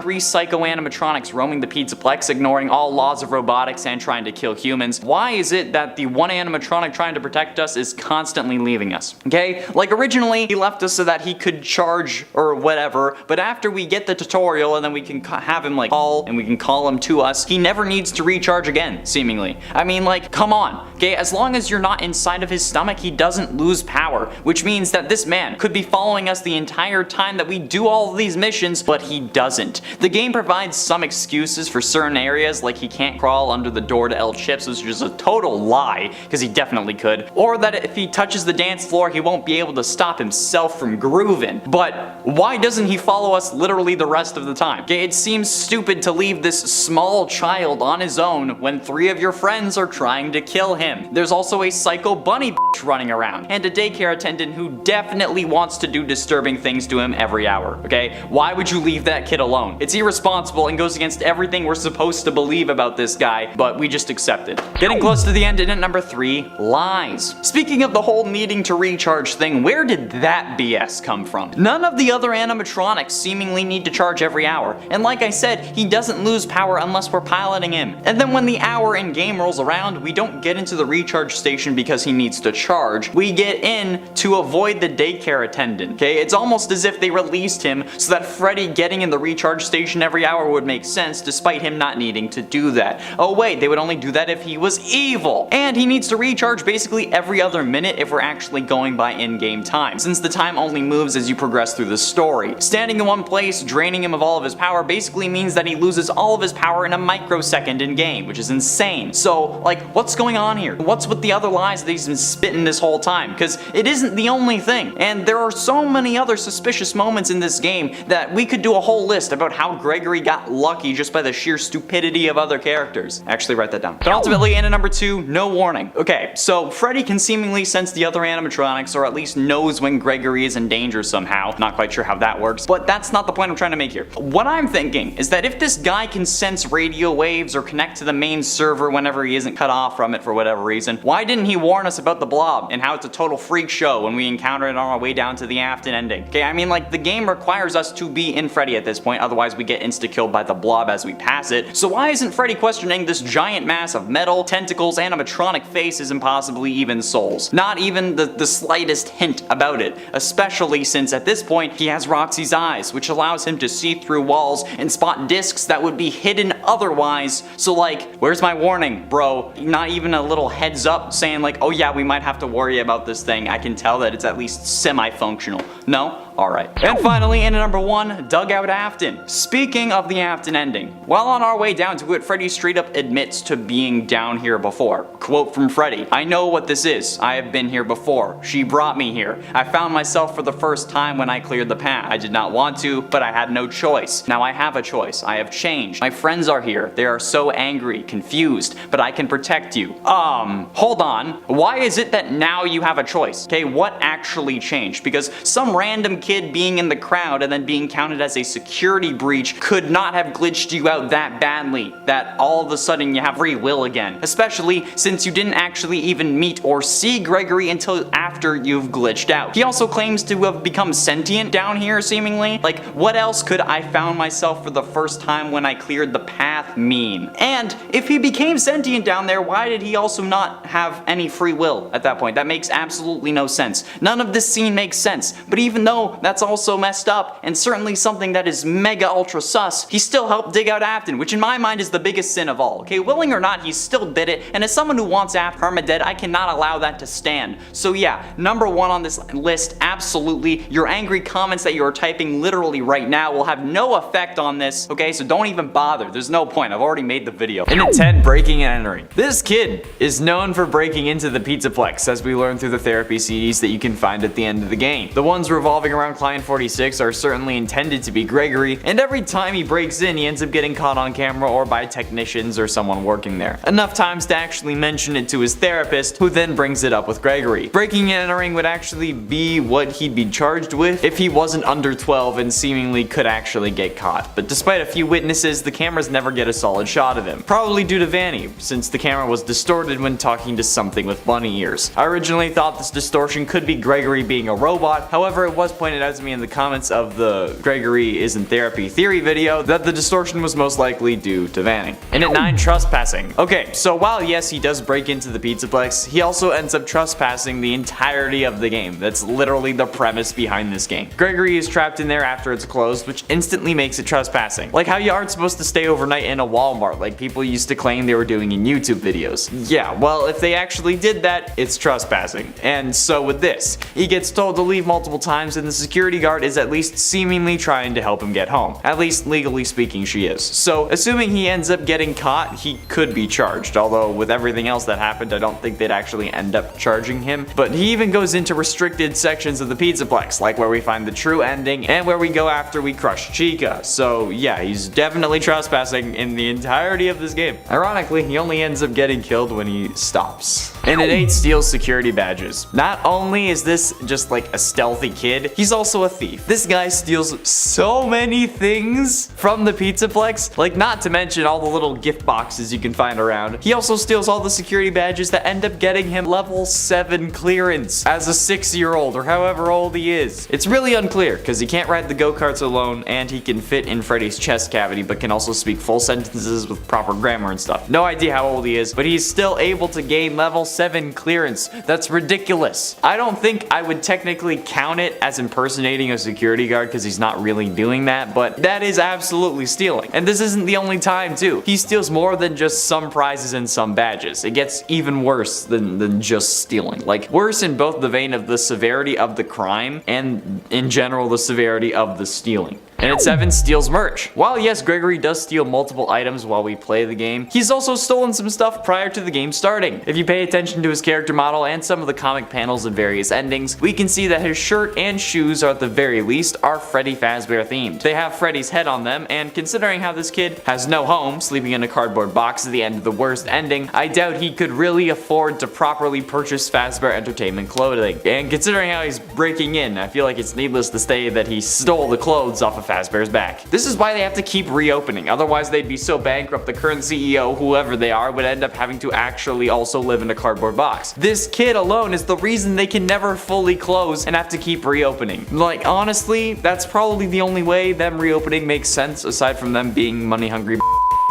3 psycho animatronics roaming the Pizzaplex, ignoring all laws of robotics and trying to kill humans, why is it that the one animatronic trying to protect us is constantly leaving us, okay? Like, originally, he left us so that he could charge or whatever, but after we get the tutorial and then we can have him like call and we can call him to us, he never needs to recharge again, seemingly. I mean, like, come on, okay? As long as you're not inside of his stomach, he doesn't lose power, which means that this man could be following us the entire time that we do all of these missions, but he doesn't. The game provides some excuses for certain areas, like he can't crawl under the door to El Chips, which is a total lie, because he definitely could, or that if he touches the dance floor, he won't be able to stop himself from grooving. But why doesn't he follow us literally the rest of the time? Okay, it seems stupid to leave this small child on his own when 3 of your friends are trying to kill him. There's also a psycho bunny bitch running around, and a daycare attendant who definitely wants to do disturbing things to him every hour, okay? Why would you leave that kid alone? It's irresponsible and goes against everything we're supposed to believe about this guy, but we just accept it. Getting close to the end, in at number 3, Lies. Speaking of the whole needing to recharge thing, where did that BS come from? None of the other animatronics seemingly need to charge every hour, and like I said, he doesn't lose power unless we're piloting him. And then when the hour in game rolls around, we don't get into the recharge station because he needs to charge. We get in to avoid the daycare attendant, okay? It's almost as if they released him so that Freddy getting in the recharge station every hour would make sense despite him not needing to do that. Oh wait, they would only do that if he was evil. And he needs to recharge basically every other minute if we're actually going by in-game time, since the time only moves as you progress through the story. Standing in one place, draining him of all of his power basically means that he loses all of his power in a microsecond in-game, which is insane. So, like, what's going on here? What's with the other lies that he's been spitting this whole time? Because it isn't the only thing, and there are so many other suspicious moments in this game that we could do a whole list about how Gregory got lucky just by the sheer stupidity of other characters. Actually, write that down. But ultimately, in at number 2, No Warning. Okay, so Freddy can seemingly sense the other animatronics, or at least knows when Gregory is in danger somehow. Not quite sure how that works, but that's not the point I'm trying to make here. What I'm thinking is that if this guy can sense radio waves or connect to the main server whenever he isn't cut off from it for whatever reason, why didn't he warn us about the blob and how it's a total freak show when we encounter it on our way down to the Afton ending? Okay, I mean, like, the game requires us to be in Freddy at this point, otherwise we get insta-killed by the blob as we pass it. So why isn't Freddy questioning this giant mass of metal, tentacles, animatronic faces, and possibly even souls? Not even the slightest hint about it, especially since at this point he has Roxy's eyes, which allows him to see through walls and spot discs that would be hidden otherwise. So like, where's my warning, bro? Not even a little little heads up saying like, oh yeah, we might have to worry about this thing. I can tell that it's at least semi-functional. No? Alright. And finally, in at number 1, Dugout Afton. Speaking of the Afton ending, while on our way down to it, Freddy straight up admits to being down here before. Quote from Freddy, "I know what this is. I have been here before. She brought me here. I found myself for the first time when I cleared the path. I did not want to, but I had no choice. Now I have a choice. I have changed. My friends are here. They are so angry, confused, but I can protect you." Hold on. Why is it that now you have a choice? Okay, what actually changed? Because some random kid being in the crowd and then being counted as a security breach could not have glitched you out that badly that all of a sudden you have free will again. Especially since you didn't actually even meet or see Gregory until after you've glitched out. He also claims to have become sentient down here seemingly. Like, what else could "I found myself for the first time when I cleared the path" mean? And if he became sentient down there, why did he also not have any free will at that point? That makes absolutely no sense. None of this scene makes sense. But even though that's also messed up and certainly something that is mega ultra sus, he still helped dig out Afton, which in my mind is the biggest sin of all. Okay, willing or not, he still did it, and as someone who wants Afton permadead, I cannot allow that to stand. So yeah, number 1 on this list, absolutely. Your angry comments that you are typing literally right now will have no effect on this, okay? So don't even bother. There's no point. I've already made the video. And at 10, breaking and entering. This kid is known for breaking into the Pizzaplex, as we learn through the therapy CDs that you can find at the end of the game. The ones revolving around Client 46 are certainly intended to be Gregory, and every time he breaks in, he ends up getting caught on camera or by technicians or someone working there. Enough times to actually mention it to his therapist, who then brings it up with Gregory. Breaking and entering would actually be what he'd be charged with if he wasn't under 12 and seemingly could actually get caught. But despite a few witnesses, the cameras never get a solid shot of him. Probably due to Vanny, since the camera was distorted when talking to something with bunny ears. I originally thought this distortion could be Gregory being a robot, however it was pointed out to me in the comments of the Gregory is in therapy theory video that the distortion was most likely due to Vanny. And at 9, trespassing. Okay, so while yes, he does break into the Pizzaplex, he also ends up trespassing the entirety of the game. That's literally the premise behind this game. Gregory is trapped in there after it's closed, which instantly makes it trespassing. Like how you aren't supposed to stay overnight in a Walmart like people used to claim they were doing in YouTube videos. Yeah, well, if they actually did that, it's trespassing. And so with this, he gets told to leave multiple times and the security guard is at least seemingly trying to help him get home. At least legally speaking, she is. So assuming he ends up getting caught, he could be charged. Although with everything else that happened, I don't think they'd actually end up charging him. But he even goes into restricted sections of the Pizzaplex, like where we find the true ending and where we go after we crush Chica. So yeah, he's definitely trespassing in the entirety of this game. Ironically, he only ends up getting killed when he stops. And at 8, steals security badges. Not only is this just like a stealthy kid, he's also a thief. This guy steals so many things from the Pizzaplex, like not to mention all the little gift boxes you can find around. He also steals all the security badges that end up getting him level 7 clearance as a 6-year-old or however old he is. It's really unclear because he can't ride the go-karts alone and he can fit in Freddy's chest cavity but can also speak full sentences with proper grammar and stuff. No idea how old he is, but he's still able to gain level 7 clearance. That's ridiculous. I don't think I would technically count it as impersonating a security guard because he's not really doing that, but that is absolutely stealing. And this isn't the only time too. He steals more than just some prizes and some badges. It gets even worse than just stealing. Like worse in both the vein of the severity of the crime and in general the severity of the stealing. And at 7, steals merch. While yes, Gregory does steal multiple items while we play the game, he's also stolen some stuff prior to the game starting. If you pay attention to his character model and some of the comic panels and various endings, we can see that his shirt and shoes are at the very least are Freddy Fazbear themed. They have Freddy's head on them, and considering how this kid has no home, sleeping in a cardboard box at the end of the worst ending, I doubt he could really afford to properly purchase Fazbear Entertainment clothing. And considering how he's breaking in, I feel like it's needless to say that he stole the clothes off of Fazbear's back. This is why they have to keep reopening, otherwise they'd be so bankrupt the current CEO, whoever they are, would end up having to actually also live in a cardboard box. This kid alone is the reason they can never fully close and have to keep reopening. Like honestly, that's probably the only way them reopening makes sense aside from them being money hungry.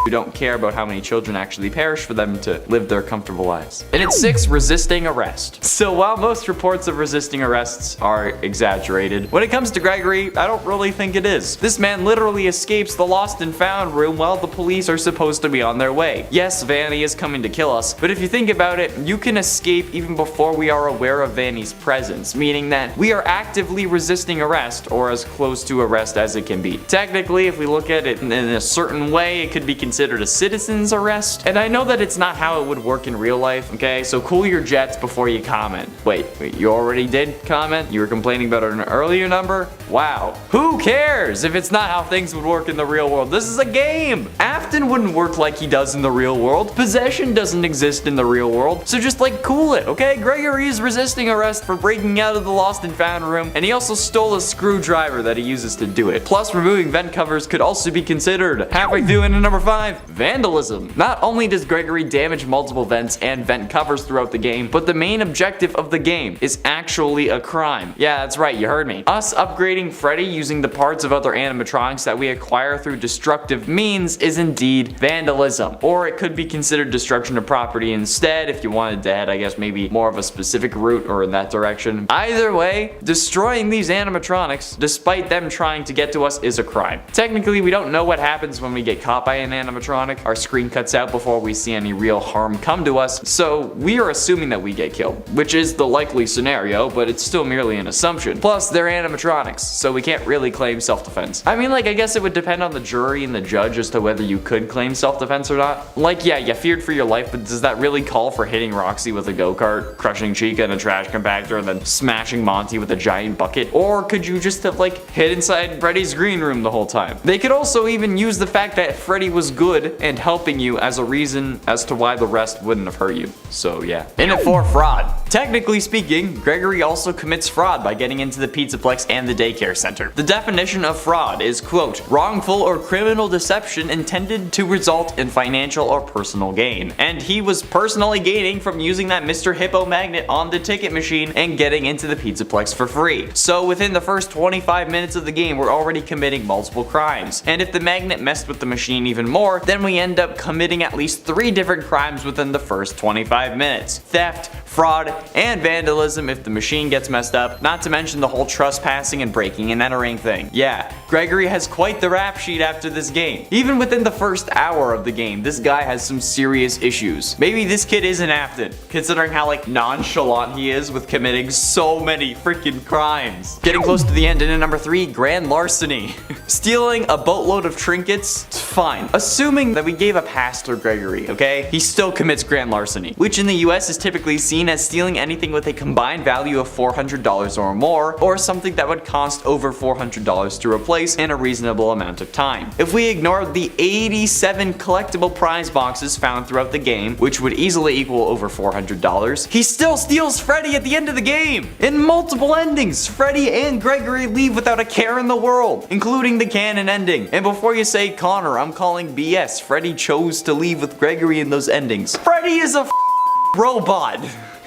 who don't care about how many children actually perish for them to live their comfortable lives. And at 6, resisting arrest. So while most reports of resisting arrests are exaggerated, when it comes to Gregory, I don't really think it is. This man literally escapes the lost and found room while the police are supposed to be on their way. Yes, Vanny is coming to kill us, but if you think about it, you can escape even before we are aware of Vanny's presence, meaning that we are actively resisting arrest, or as close to arrest as it can be. Technically, if we look at it in a certain way, it could be considered a citizen's arrest, and I know that it's not how it would work in real life, okay? So cool your jets before you comment. Wait, you already did comment? You were complaining about an earlier number? Wow. Who cares if it's not how things would work in the real world? This is a game! Afton wouldn't work like he does in the real world. Possession doesn't exist in the real world, so just like cool it, okay? Gregory is resisting arrest for breaking out of the lost and found room, and he also stole a screwdriver that he uses to do it. Plus, removing vent covers could also be considered. Halfway through into number 5, vandalism. Not only does Gregory damage multiple vents and vent covers throughout the game, but the main objective of the game is actually a crime. Yeah, that's right, you heard me. Us upgrading Freddy using the parts of other animatronics that we acquire through destructive means is indeed vandalism. Or it could be considered destruction of property instead if you wanted to head, I guess, maybe more of a specific route or in that direction. Either way, destroying these animatronics, despite them trying to get to us, is a crime. Technically, we don't know what happens when we get caught by an animatronic. Our screen cuts out before we see any real harm come to us, so we are assuming that we get killed, which is the likely scenario, but it's still merely an assumption. Plus, they're animatronics, so we can't really claim self-defense. I mean, like, I guess it would depend on the jury and the judge as to whether you could claim self-defense or not. Like, yeah, you feared for your life, but does that really call for hitting Roxy with a go-kart, crushing Chica in a trash compactor, and then smashing Monty with a giant bucket? Or could you just have, like, hid inside Freddy's green room the whole time? They could also even use the fact that Freddy was good and helping you as a reason as to why the rest wouldn't have hurt you. So yeah. In it for fraud. Technically speaking, Gregory also commits fraud by getting into the Pizzaplex and the daycare center. The definition of fraud is, quote, wrongful or criminal deception intended to result in financial or personal gain. And he was personally gaining from using that Mr. Hippo magnet on the ticket machine and getting into the Pizzaplex for free. So within the first 25 minutes of the game, we're already committing multiple crimes. And if the magnet messed with the machine even more, then we end up committing at least 3 different crimes within the first 25 minutes. Theft, fraud, and vandalism if the machine gets messed up, not to mention the whole trespassing and breaking and entering thing. Yeah, Gregory has quite the rap sheet after this game. Even within the first hour of the game, this guy has some serious issues. Maybe this kid isn't Afton, considering how like nonchalant he is with committing so many freaking crimes. Getting close to the end, and in number 3, grand larceny. Stealing a boatload of trinkets, fine. Assuming that we gave a pass to Gregory, okay? He still commits grand larceny, which in the US is typically seen as stealing anything with a combined value of $400 or more, or something that would cost over $400 to replace in a reasonable amount of time. If we ignored the 87 collectible prize boxes found throughout the game, which would easily equal over $400, he still steals Freddy at the end of the game! In multiple endings, Freddy and Gregory leave without a care in the world, including the canon ending. And before you say, Connor, I'm calling BS, Freddy chose to leave with Gregory in those endings. Freddy is a robot!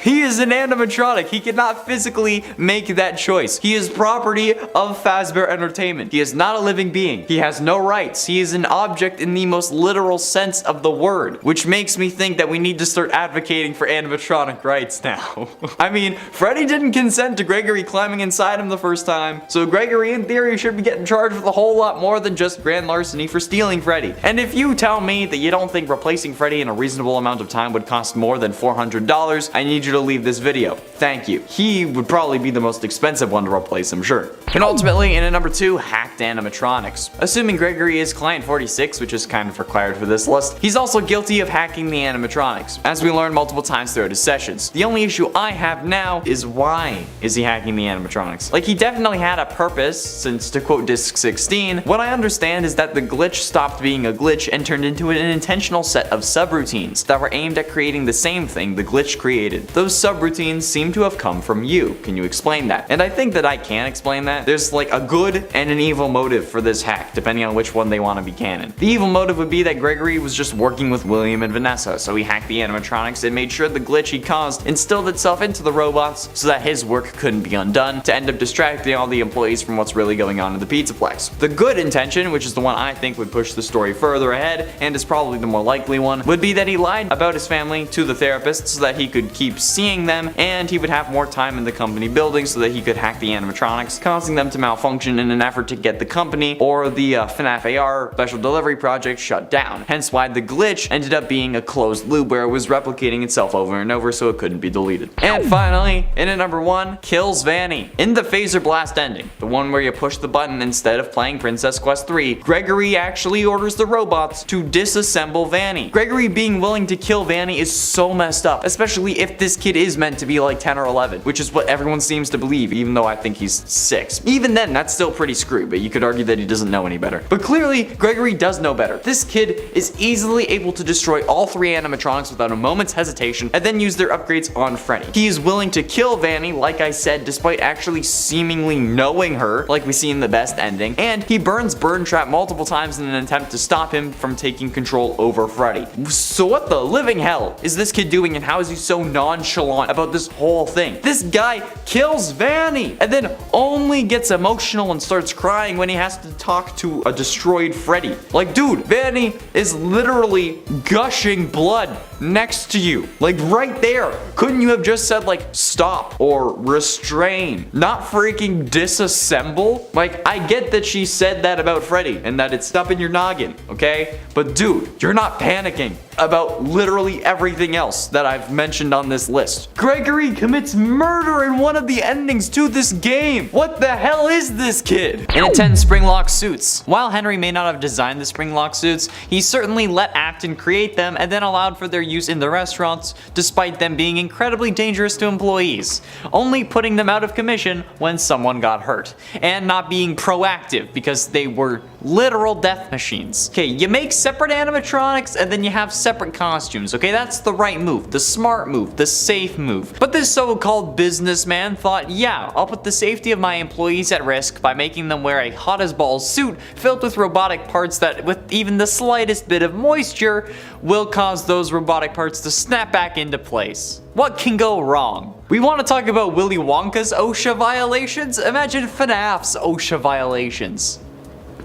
He is an animatronic. He cannot physically make that choice. He is property of Fazbear Entertainment. He is not a living being. He has no rights. He is an object in the most literal sense of the word, which makes me think that we need to start advocating for animatronic rights now. I mean, Freddy didn't consent to Gregory climbing inside him the first time, so Gregory in theory should be getting charged with a whole lot more than just grand larceny for stealing Freddy. And if you tell me that you don't think replacing Freddy in a reasonable amount of time would cost more than $400, I need you to leave this video. Thank you. He would probably be the most expensive one to replace, I'm sure. And ultimately, in at number 2, hacked animatronics. Assuming Gregory is client 46, which is kind of required for this list, he's also guilty of hacking the animatronics, as we learned multiple times throughout his sessions. The only issue I have now is why is he hacking the animatronics? Like, he definitely had a purpose, since to quote Disc 16, what I understand is that the glitch stopped being a glitch and turned into an intentional set of subroutines that were aimed at creating the same thing the glitch created. those subroutines seem to have come from you. Can you explain that? And I think that I can explain that. There's like a good and an evil motive for this hack, depending on which one they want to be canon. The evil motive would be that Gregory was just working with William and Vanessa, so he hacked the animatronics and made sure the glitch he caused instilled itself into the robots so that his work couldn't be undone, to end up distracting all the employees from what's really going on in the Pizzaplex. The good intention, which is the one I think would push the story further ahead, and is probably the more likely one, would be that he lied about his family to the therapist so that he could keep seeing them, and he would have more time in the company building so that he could hack the animatronics, causing them to malfunction in an effort to get the company or the FNAF AR special delivery project shut down. Hence why the glitch ended up being a closed loop where it was replicating itself over and over so it couldn't be deleted. And finally, in at number 1, kills Vanny. In the phaser blast ending, the one where you push the button instead of playing Princess Quest 3, Gregory actually orders the robots to disassemble Vanny. Gregory being willing to kill Vanny is so messed up, especially if this kid is meant to be like 10 or 11, which is what everyone seems to believe, even though I think he's 6. Even then, that's still pretty screwed, but you could argue that he doesn't know any better. But clearly, Gregory does know better. This kid is easily able to destroy all 3 animatronics without a moment's hesitation and then use their upgrades on Freddy. He is willing to kill Vanny, like I said, despite actually seemingly knowing her, like we see in the best ending, and he burns Burn Trap multiple times in an attempt to stop him from taking control over Freddy. So what the living hell is this kid doing, and how is he so nonchalant about this whole thing? This guy kills Vanny and then only gets emotional and starts crying when he has to talk to a destroyed Freddy. Like, dude, Vanny is literally gushing blood next to you. Like, right there. Couldn't you have just said, like, stop or restrain? Not freaking disassemble? Like, I get that she said that about Freddy and that it's up in your noggin, okay? But dude, you're not panicking about literally everything else that I've mentioned on this list. Gregory commits murder in one of the endings to this game. What the hell is this kid? And it 10 spring lock suits. While Henry may not have designed the spring lock suits, he certainly let Afton create them and then allowed for their use in the restaurants, despite them being incredibly dangerous to employees, only putting them out of commission when someone got hurt, and not being proactive because they were literal death machines. Okay, you make separate animatronics and then you have separate costumes, okay? That's the right move, the smart move, the safe move. But this so-called businessman thought, yeah, I'll put the safety of my employees at risk by making them wear a hot as balls suit filled with robotic parts that, with even the slightest bit of moisture, will cause those robotic parts to snap back into place. What can go wrong? We want to talk about Willy Wonka's OSHA violations? Imagine FNAF's OSHA violations.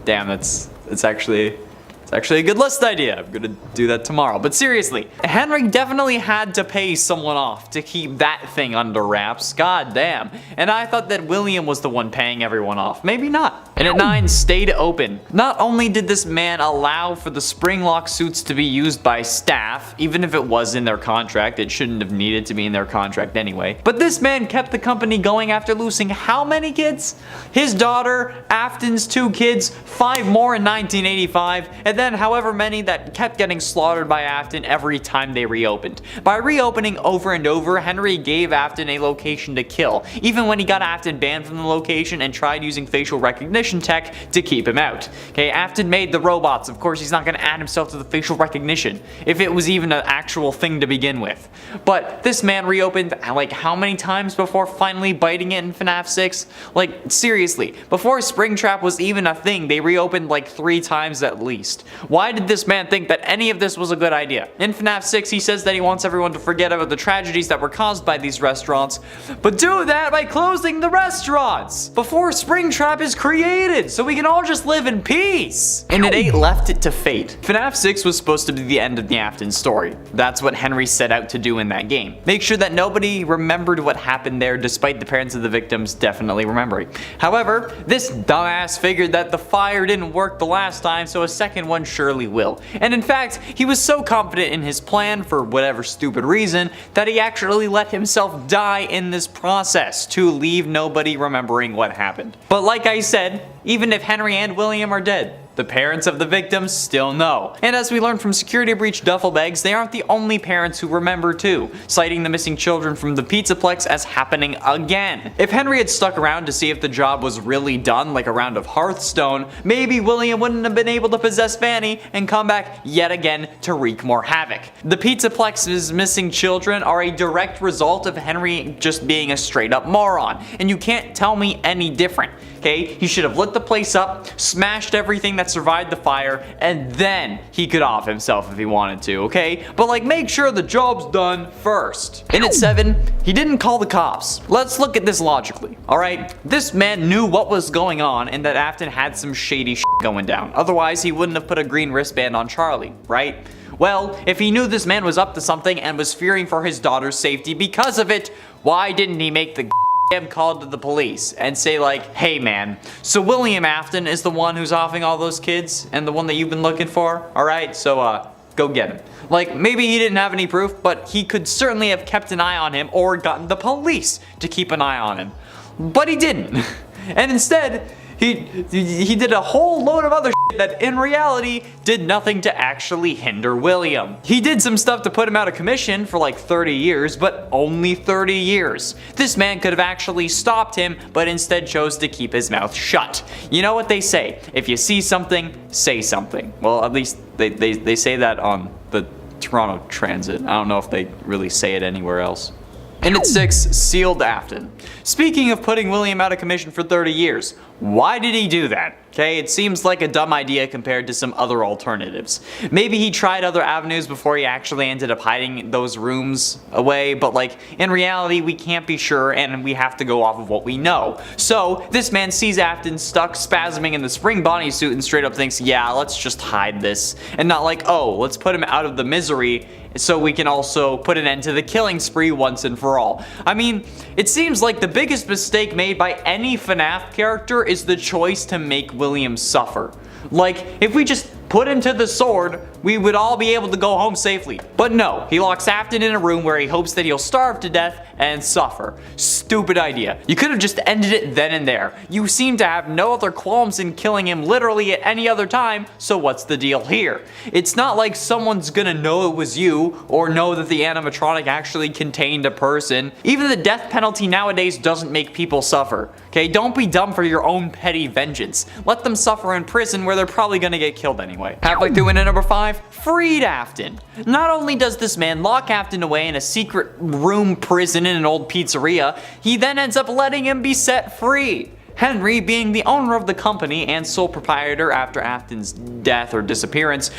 Damn, it's actually a good list idea. I'm gonna do that tomorrow. But seriously, Henry definitely had to pay someone off to keep that thing under wraps. God damn. And I thought that William was the one paying everyone off. Maybe not. And at 9, stayed open. Not only did this man allow for the spring lock suits to be used by staff, even if it was in their contract, it shouldn't have needed to be in their contract anyway. But this man kept the company going after losing how many kids? His daughter, Afton's 2 kids, 5 more in 1985, and then however many that kept getting slaughtered by Afton every time they reopened. By reopening over and over, Henry gave Afton a location to kill, even when he got Afton banned from the location and tried using facial recognition tech to keep him out. Okay, Afton made the robots. Of course, he's not gonna add himself to the facial recognition, if it was even an actual thing to begin with. But this man reopened, like, how many times before finally biting it in FNAF 6? Like, seriously, before Springtrap was even a thing, they reopened like 3 times at least. Why did this man think that any of this was a good idea? In FNAF 6, he says that he wants everyone to forget about the tragedies that were caused by these restaurants, but do that by closing the restaurants before Springtrap is created, so we can all just live in peace. And at 8, left it to fate. FNAF 6 was supposed to be the end of the Afton story. That's what Henry set out to do in that game. Make sure that nobody remembered what happened there, despite the parents of the victims definitely remembering. However, this dumbass figured that the fire didn't work the last time, so a second one surely will. And in fact, he was so confident in his plan, for whatever stupid reason, that he actually let himself die in this process to leave nobody remembering what happened. But like I said, even if Henry and William are dead, The parents of the victims still know. And as we learned from security breach duffel bags, they aren't the only parents who remember too, citing the missing children from the Pizzaplex as happening again. If Henry had stuck around to see if the job was really done, like a round of Hearthstone, maybe William wouldn't have been able to possess Fanny and come back yet again to wreak more havoc. The Pizzaplex's missing children are a direct result of Henry just being a straight up moron, and you can't tell me any different. Okay, he should have lit the place up, smashed everything that survived the fire, and then he could off himself if he wanted to, okay? But like, make sure the job's done first. And at 7, he didn't call the cops. Let's look at this logically, alright? This man knew what was going on and that Afton had some shady shit going down. Otherwise, he wouldn't have put a green wristband on Charlie, right? Well, if he knew this man was up to something and was fearing for his daughter's safety because of it, why didn't he make the call to the police and say like, hey man, so William Afton is the one who's offing all those kids and the one that you've been looking for, alright? So go get him. Like, maybe he didn't have any proof, but he could certainly have kept an eye on him or gotten the police to keep an eye on him. But he didn't. And instead, he did a whole load of other shit that in reality did nothing to actually hinder William. He did some stuff to put him out of commission for like 30 years, but only 30 years. This man could have actually stopped him, but instead chose to keep his mouth shut. You know what they say, if you see something, say something. Well, at least they say that on the Toronto Transit. I don't know if they really say it anywhere else. And at 6, sealed Afton. Speaking of putting William out of commission for 30 years, why did he do that? Okay, it seems like a dumb idea compared to some other alternatives. Maybe he tried other avenues before he actually ended up hiding those rooms away, but like, in reality, we can't be sure and we have to go off of what we know. So, this man sees Afton stuck spasming in the spring bodysuit and straight up thinks, yeah, let's just hide this. And not like, oh, let's put him out of the misery so we can also put an end to the killing spree once and for all. I mean, it seems like the biggest mistake made by any FNAF character is the choice to make William suffer. Like, if we just put him to the sword, we would all be able to go home safely. But no, he locks Afton in a room where he hopes that he'll starve to death and suffer. Stupid idea. You could have just ended it then and there. You seem to have no other qualms in killing him literally at any other time, so what's the deal here? It's not like someone's gonna know it was you, or know that the animatronic actually contained a person. Even the death penalty nowadays doesn't make people suffer. Okay, don't be dumb for your own petty vengeance. Let them suffer in prison where they're probably gonna get killed anyway. Halfway through into number 5, freed Afton. Not only does this man lock Afton away in a secret room prison in an old pizzeria, he then ends up letting him be set free. Henry, being the owner of the company and sole proprietor after Afton's death or disappearance,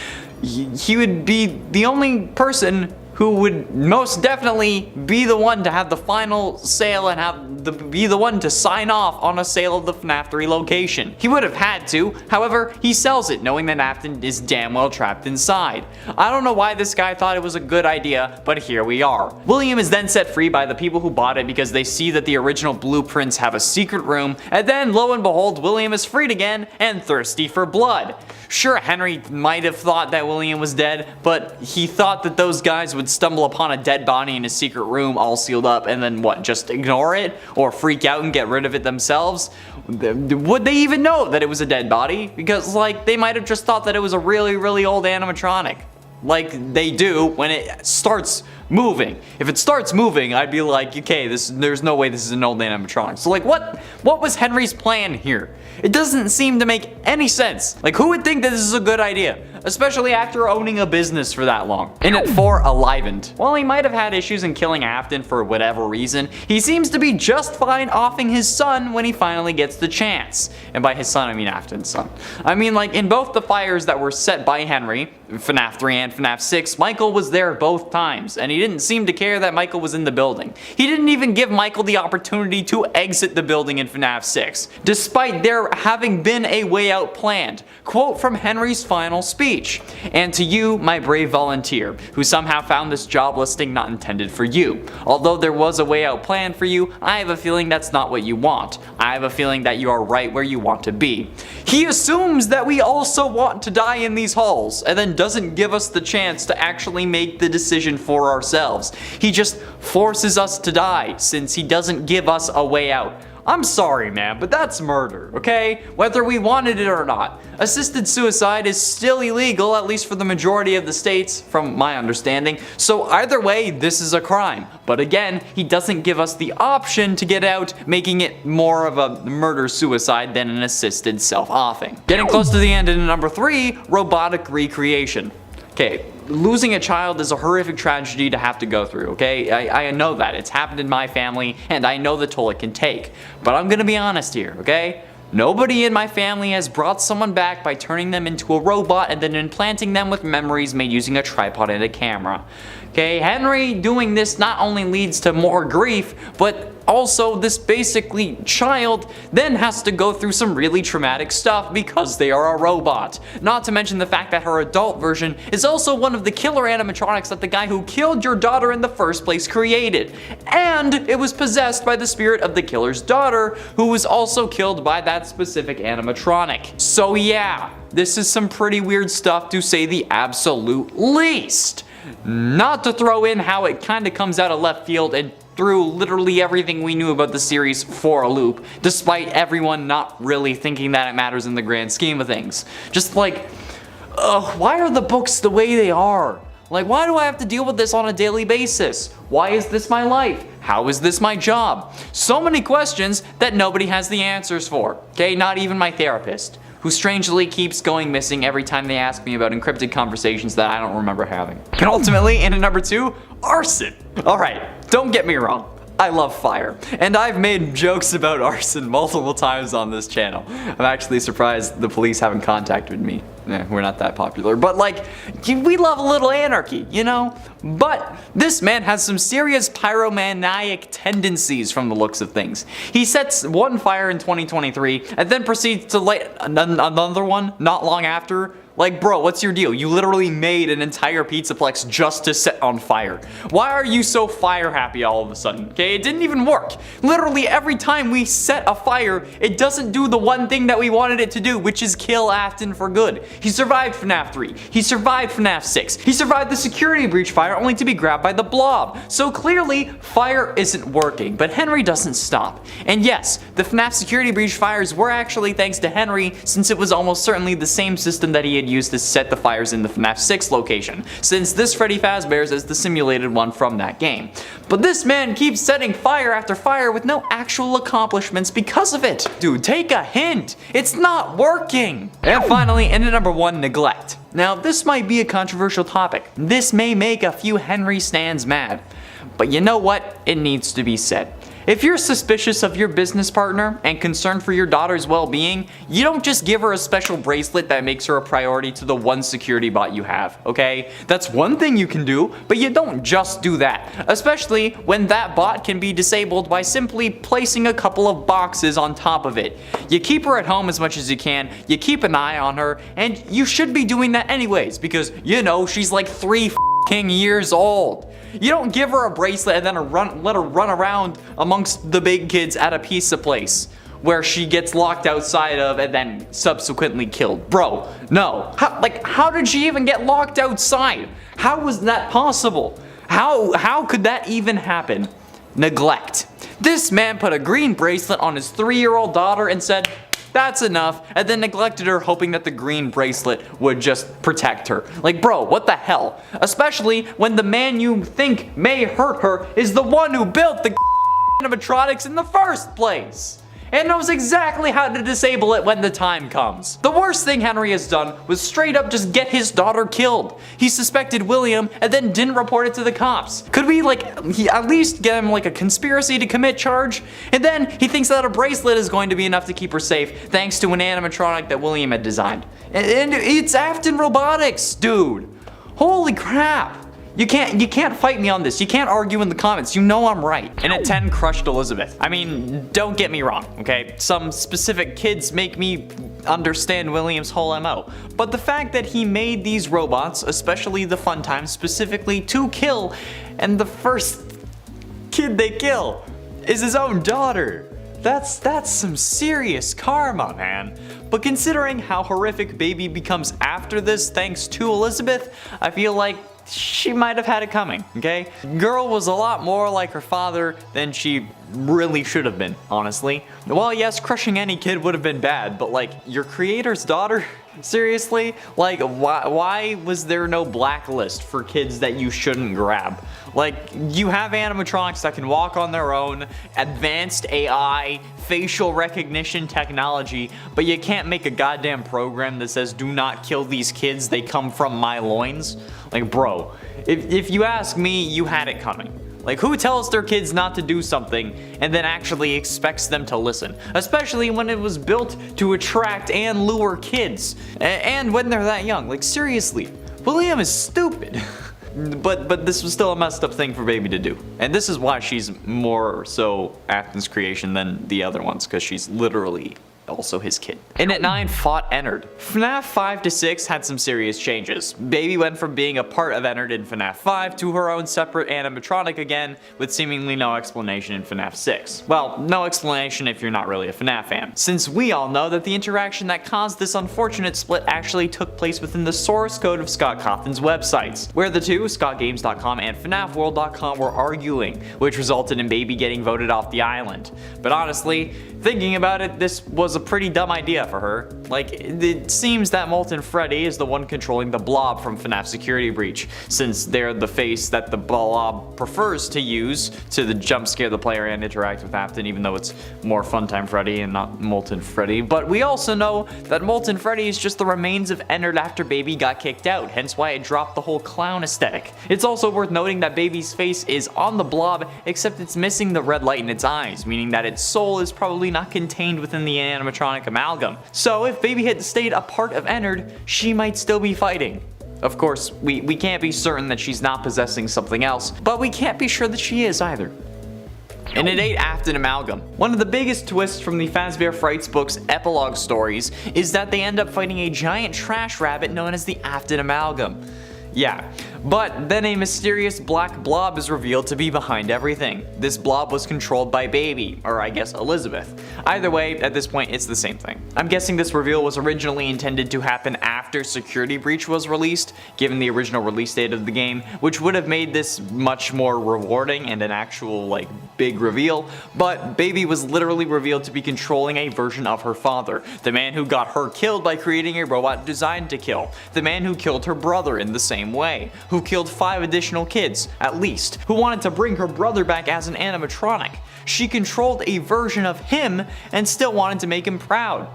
he would be the only person who would most definitely be the one to have the final sale and be the one to sign off on a sale of the FNAF 3 location. He would have had to, however, he sells it knowing that Afton is damn well trapped inside. I don't know why this guy thought it was a good idea, but here we are. William is then set free by the people who bought it because they see that the original blueprints have a secret room, and then lo and behold, William is freed again and thirsty for blood. Sure, Henry might have thought that William was dead, but he thought that those guys would stumble upon a dead body in a secret room all sealed up and then what, just ignore it? Or freak out and get rid of it themselves? Would they even know that it was a dead body? Because like, they might have just thought that it was a really, really old animatronic. Like they do when it starts moving. If it starts moving, I'd be like, okay, there's no way this is an old animatronic. So like, what was Henry's plan here? It doesn't seem to make any sense. Like, who would think that this is a good idea? Especially after owning a business for that long. And at 4, Alivened. While he might have had issues in killing Afton for whatever reason, he seems to be just fine offing his son when he finally gets the chance. And by his son, I mean Afton's son. I mean, like, in both the fires that were set by Henry, FNAF 3 and FNAF 6, Michael was there both times, and he didn't seem to care that Michael was in the building. He didn't even give Michael the opportunity to exit the building in FNAF 6, despite there having been a way out planned. Quote from Henry's final speech: "And to you, my brave volunteer, who somehow found this job listing not intended for you. Although there was a way out planned for you, I have a feeling that's not what you want. I have a feeling that you are right where you want to be." He assumes that we also want to die in these halls, and then doesn't give us the chance to actually make the decision for ourselves. He just forces us to die since he doesn't give us a way out. I'm sorry, man, but that's murder, okay? Whether we wanted it or not. Assisted suicide is still illegal, at least for the majority of the states, from my understanding. So either way, this is a crime. But again, he doesn't give us the option to get out, making it more of a murder-suicide than an assisted self-offing. Getting close to the end in number 3, robotic recreation. Okay, losing a child is a horrific tragedy to have to go through, okay? I know that. It's happened in my family, and I know the toll it can take. But I'm gonna be honest here, okay? Nobody in my family has brought someone back by turning them into a robot and then implanting them with memories made using a tripod and a camera. Okay, Henry doing this not only leads to more grief, but also this basically child then has to go through some really traumatic stuff because they are a robot. Not to mention the fact that her adult version is also one of the killer animatronics that the guy who killed your daughter in the first place created. And it was possessed by the spirit of the killer's daughter, who was also killed by that specific animatronic. So yeah, this is some pretty weird stuff to say the absolute least. Not to throw in how it kinda comes out of left field and threw literally everything we knew about the series for a loop, despite everyone not really thinking that it matters in the grand scheme of things. Just like, why are the books the way they are? Like, why do I have to deal with this on a daily basis? Why is this my life? How is this my job? So many questions that nobody has the answers for, okay? Not even my therapist, who strangely keeps going missing every time they ask me about encrypted conversations that I don't remember having. And ultimately, in at number 2, arson. Alright, don't get me wrong. I love fire, and I've made jokes about arson multiple times on this channel. I'm actually surprised the police haven't contacted me. We're not that popular, but like, we love a little anarchy, you know? But this man has some serious pyromaniac tendencies from the looks of things. He sets one fire in 2023 and then proceeds to light another one not long after. Like, bro, what's your deal? You literally made an entire Pizzaplex just to set on fire. Why are you so fire happy all of a sudden? Okay, it didn't even work. Literally every time we set a fire, it doesn't do the one thing that we wanted it to do, which is kill Afton for good. He survived FNAF 3. He survived FNAF 6. He survived the security breach fire only to be grabbed by the blob. So clearly, fire isn't working, but Henry doesn't stop. And yes, the FNAF security breach fires were actually thanks to Henry, since it was almost certainly the same system that he had used to set the fires in the FNAF 6 location, since this Freddy Fazbear's is the simulated one from that game. But this man keeps setting fire after fire with no actual accomplishments because of it. Dude, take a hint. It's not working. And finally, in at number 1, neglect. Now, this might be a controversial topic. This may make a few Henry stans mad. But you know what? It needs to be said. If you're suspicious of your business partner and concerned for your daughter's well-being, you don't just give her a special bracelet that makes her a priority to the one security bot you have, okay? That's one thing you can do, but you don't just do that, especially when that bot can be disabled by simply placing a couple of boxes on top of it. You keep her at home as much as you can, you keep an eye on her, and you should be doing that anyways, because, you know, she's like 3 years old. You don't give her a bracelet and then let her run around amongst the big kids at a pizza place where she gets locked outside of and then subsequently killed. Bro, no. How did she even get locked outside? How was that possible? How could that even happen? Neglect. This man put a green bracelet on his 3-year-old daughter and said, "That's enough," and then neglected her, hoping that the green bracelet would just protect her. Like, bro, what the hell? Especially when the man you think may hurt her is the one who built the animatronics in the first place and knows exactly how to disable it when the time comes. The worst thing Henry has done was straight up just get his daughter killed. He suspected William and then didn't report it to the cops. Could we at least get him like a conspiracy to commit charge? And then he thinks that a bracelet is going to be enough to keep her safe thanks to an animatronic that William had designed. And it's Afton Robotics, dude. Holy crap. You can't fight me on this. You can't argue in the comments. You know I'm right. And at 10, crushed Elizabeth. I mean, don't get me wrong, okay? Some specific kids make me understand William's whole MO. But the fact that he made these robots, especially the fun times, specifically to kill, and the first kid they kill is his own daughter. That's some serious karma, man. But considering how horrific Baby becomes after this thanks to Elizabeth, I feel like she might have had it coming, okay? Girl was a lot more like her father than she really should have been, honestly. Well, yes, crushing any kid would have been bad, but like, your creator's daughter? Seriously? Like, why was there no blacklist for kids that you shouldn't grab? Like, you have animatronics that can walk on their own, advanced AI, facial recognition technology, but you can't make a goddamn program that says, do not kill these kids, they come from my loins? Like, bro, if you ask me, you had it coming. Like, who tells their kids not to do something and then actually expects them to listen? Especially when it was built to attract and lure kids. And when they're that young. Like, seriously, William is stupid. But this was still a messed up thing for Baby to do. And this is why she's more so Afton's creation than the other ones, because she's literally also his kid. And at 9, fought Ennard. FNAF 5 to 6 had some serious changes. Baby went from being a part of Ennard in FNAF 5 to her own separate animatronic again, with seemingly no explanation in FNAF 6. Well, no explanation if you're not really a FNAF fan, since we all know that the interaction that caused this unfortunate split actually took place within the source code of Scott Cawthon's websites, where the two, ScottGames.com and FNAFWorld.com, were arguing, which resulted in Baby getting voted off the island. But honestly, thinking about it, this was a pretty dumb idea for her. Like, it seems that Molten Freddy is the one controlling the blob from FNAF Security Breach, since they're the face that the blob prefers to use to jump scare the player and interact with Afton, even though it's more Funtime Freddy and not Molten Freddy. But we also know that Molten Freddy is just the remains of Ennard after Baby got kicked out, hence why it dropped the whole clown aesthetic. It's also worth noting that Baby's face is on the blob, except it's missing the red light in its eyes, meaning that its soul is probably not contained within the animatronic amalgam. So if Baby had stayed a part of Ennard, she might still be fighting. Of course, we can't be certain that she's not possessing something else, but we can't be sure that she is either. And at 8, Afton Amalgam. One of the biggest twists from the Fazbear Frights book's epilogue stories is that they end up fighting a giant trash rabbit known as the Afton Amalgam. Yeah, but then a mysterious black blob is revealed to be behind everything. This blob was controlled by Baby, or I guess Elizabeth. Either way, at this point, it's the same thing. I'm guessing this reveal was originally intended to happen after Security Breach was released, given the original release date of the game, which would have made this much more rewarding and an actual, like, big reveal, but Baby was literally revealed to be controlling a version of her father, the man who got her killed by creating a robot designed to kill, the man who killed her brother in the same way, who killed 5 additional kids, at least, who wanted to bring her brother back as an animatronic. She controlled a version of him and still wanted to make him proud.